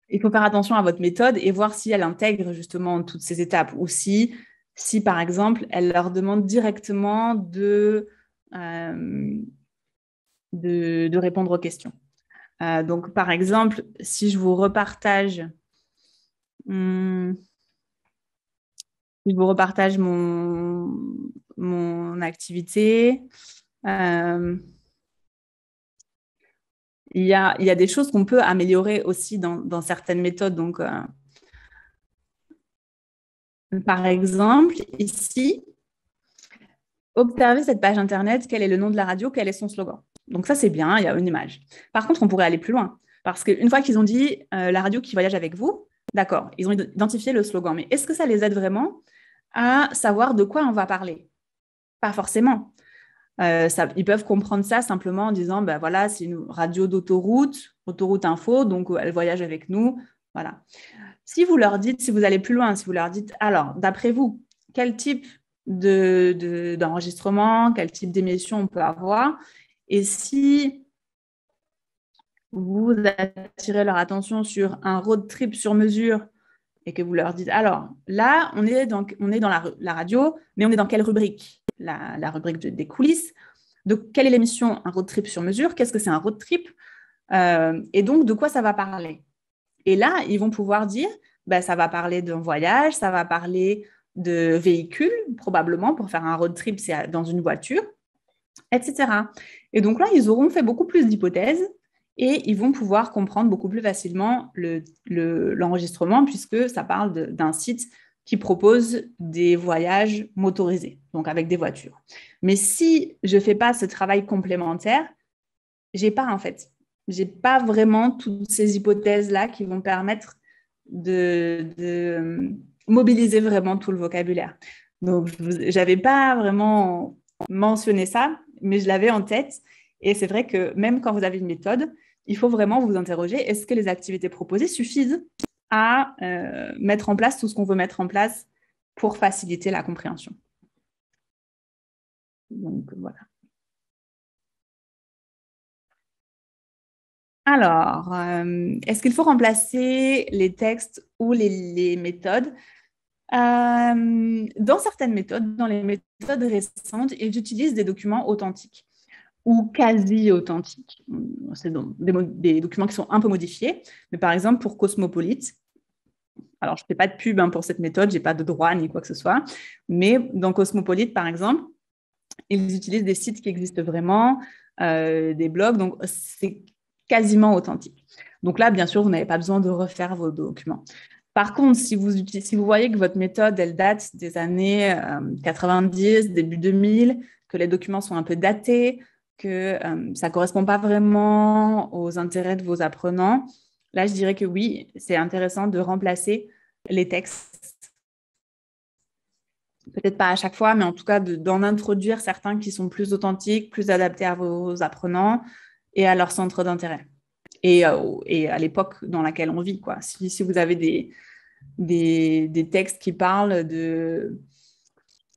il faut faire attention à votre méthode et voir si elle intègre justement toutes ces étapes ou si par exemple, elle leur demande directement de répondre aux questions. Donc, par exemple, si je vous repartage, mon activité, il y a des choses qu'on peut améliorer aussi dans certaines méthodes. Donc, par exemple, ici, observez cette page Internet, quel est le nom de la radio, quel est son slogan. Donc ça, c'est bien, il y a une image. Par contre, on pourrait aller plus loin. Parce qu'une fois qu'ils ont dit la radio qui voyage avec vous, d'accord, ils ont identifié le slogan. Mais est-ce que ça les aide vraiment à savoir de quoi on va parler? Pas forcément. Ils peuvent comprendre ça simplement en disant, ben voilà, c'est une radio d'autoroute, autoroute info, donc elle voyage avec nous. Voilà. Si vous allez plus loin, si vous leur dites, alors, d'après vous, quel type d'enregistrement, quel type d'émission on peut avoir. Et si vous attirez leur attention sur un road trip sur mesure et que vous leur dites, alors là, on est dans la radio, mais on est dans quelle rubrique? La rubrique des coulisses. de quelle est l'émission Un road trip sur mesure, qu'est-ce que c'est un road trip, et donc de quoi ça va parler. Et là, ils vont pouvoir dire, ça va parler d'un voyage, ça va parler de véhicules, probablement, pour faire un road trip, c'est dans une voiture, etc. Et donc là, ils auront fait beaucoup plus d'hypothèses et ils vont pouvoir comprendre beaucoup plus facilement l'enregistrement puisque ça parle d'un site qui propose des voyages motorisés, donc avec des voitures. Mais si je ne fais pas ce travail complémentaire, j'ai pas vraiment toutes ces hypothèses-là qui vont permettre de mobiliser vraiment tout le vocabulaire. Donc, je n'avais pas vraiment mentionné ça, mais je l'avais en tête. Et c'est vrai que même quand vous avez une méthode, il faut vraiment vous interroger, est-ce que les activités proposées suffisent à mettre en place tout ce qu'on veut mettre en place pour faciliter la compréhension. Donc, voilà. Alors, est-ce qu'il faut remplacer les textes ou les méthodes? Dans certaines méthodes, dans les méthodes récentes, ils utilisent des documents authentiques ou quasi authentiques. C'est des documents qui sont un peu modifiés, mais par exemple pour Cosmopolite, alors je ne fais pas de pub pour cette méthode, je n'ai pas de droit ni quoi que ce soit, mais dans Cosmopolite, par exemple, ils utilisent des sites qui existent vraiment, des blogs, donc c'est quasiment authentique. Donc là, bien sûr, vous n'avez pas besoin de refaire vos documents. Par contre, si vous voyez que votre méthode, elle date des années 90, début 2000, que les documents sont un peu datés, que ça ne correspond pas vraiment aux intérêts de vos apprenants, là, je dirais que oui, c'est intéressant de remplacer les textes. Peut-être pas à chaque fois, mais en tout cas d'en introduire certains qui sont plus authentiques, plus adaptés à vos apprenants et à leur centre d'intérêt. Et à l'époque dans laquelle on vit, quoi. Si vous avez des textes qui parlent de,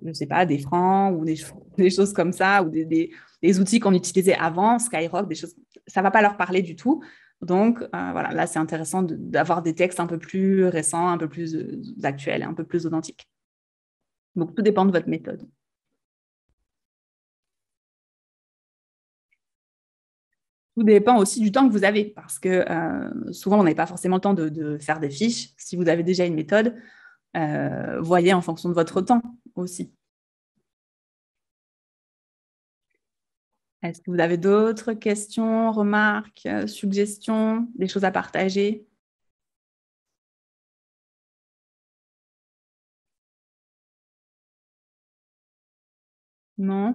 je ne sais pas, des francs ou des choses comme ça, ou des outils qu'on utilisait avant, Skyrock, des choses, ça ne va pas leur parler du tout. Donc, voilà, là, c'est intéressant d'avoir des textes un peu plus récents, un peu plus actuels, un peu plus authentiques. Donc, tout dépend de votre méthode. Tout dépend aussi du temps que vous avez, parce que souvent, on n'a pas forcément le temps de faire des fiches. Si vous avez déjà une méthode, voyez en fonction de votre temps aussi. Est-ce que vous avez d'autres questions, remarques, suggestions, des choses à partager? Non?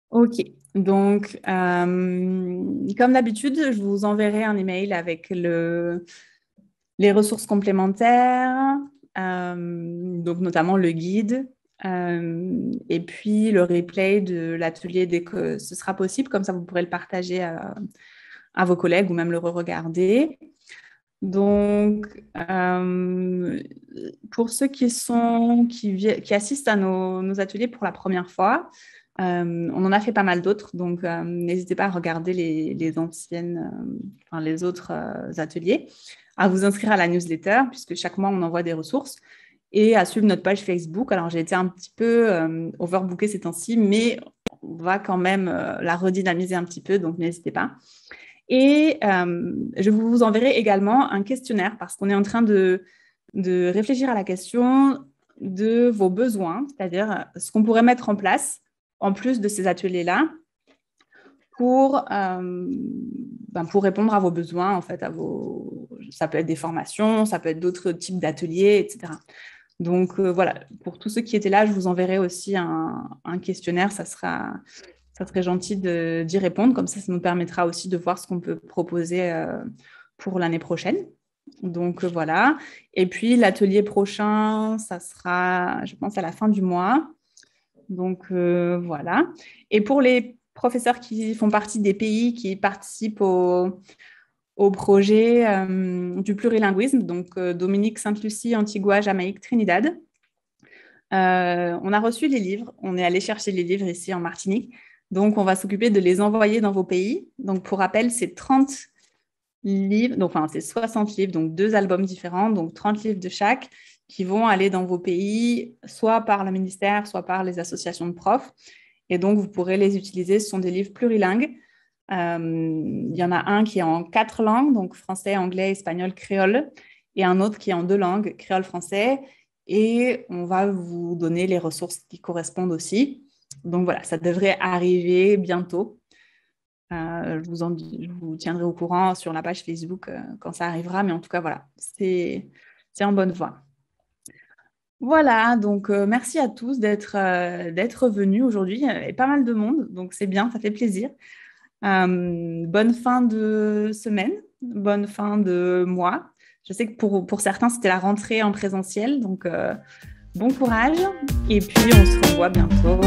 Ok. Donc, comme d'habitude, je vous enverrai un email avec les ressources complémentaires, donc notamment le guide, et puis le replay de l'atelier dès que ce sera possible. Comme ça, vous pourrez le partager à vos collègues ou même le re-regarder. Donc, pour ceux qui assistent à nos ateliers pour la première fois, on en a fait pas mal d'autres, donc n'hésitez pas à regarder les autres ateliers, à vous inscrire à la newsletter, puisque chaque mois, on envoie des ressources, et à suivre notre page Facebook. Alors, j'ai été un petit peu overbookée ces temps-ci, mais on va quand même la redynamiser un petit peu, donc n'hésitez pas. Et je vous enverrai également un questionnaire, parce qu'on est en train de réfléchir à la question de vos besoins, c'est-à-dire ce qu'on pourrait mettre en place en plus de ces ateliers-là, pour répondre à vos besoins, en fait, ça peut être des formations, ça peut être d'autres types d'ateliers, etc. Donc, voilà, pour tous ceux qui étaient là, je vous enverrai aussi un questionnaire, ça serait gentil d'y répondre, comme ça nous permettra aussi de voir ce qu'on peut proposer pour l'année prochaine. Donc, voilà. Et puis, l'atelier prochain, ça sera, je pense, à la fin du mois. Donc, voilà. Et pour les professeurs qui font partie des pays qui participent au projet du plurilinguisme, donc Dominique, Sainte-Lucie, Antigua, Jamaïque, Trinidad, on a reçu les livres. On est allé chercher les livres ici en Martinique. Donc, on va s'occuper de les envoyer dans vos pays. Donc, pour rappel, c'est 30 livres, c'est 60 livres, donc 2 albums différents, donc 30 livres de chaque, qui vont aller dans vos pays, soit par le ministère, soit par les associations de profs. Et donc, vous pourrez les utiliser. Ce sont des livres plurilingues. Il y en a un qui est en 4 langues, donc français, anglais, espagnol, créole, et un autre qui est en 2 langues, créole-français. Et on va vous donner les ressources qui correspondent aussi. Donc voilà, ça devrait arriver bientôt. Je vous tiendrai au courant sur la page Facebook quand ça arrivera, mais en tout cas, voilà, c'est en bonne voie. Voilà, donc merci à tous d'être venus aujourd'hui. Il y avait pas mal de monde, donc c'est bien, ça fait plaisir. Bonne fin de semaine, bonne fin de mois. Je sais que pour certains, c'était la rentrée en présentiel, donc bon courage. Et puis, on se revoit bientôt.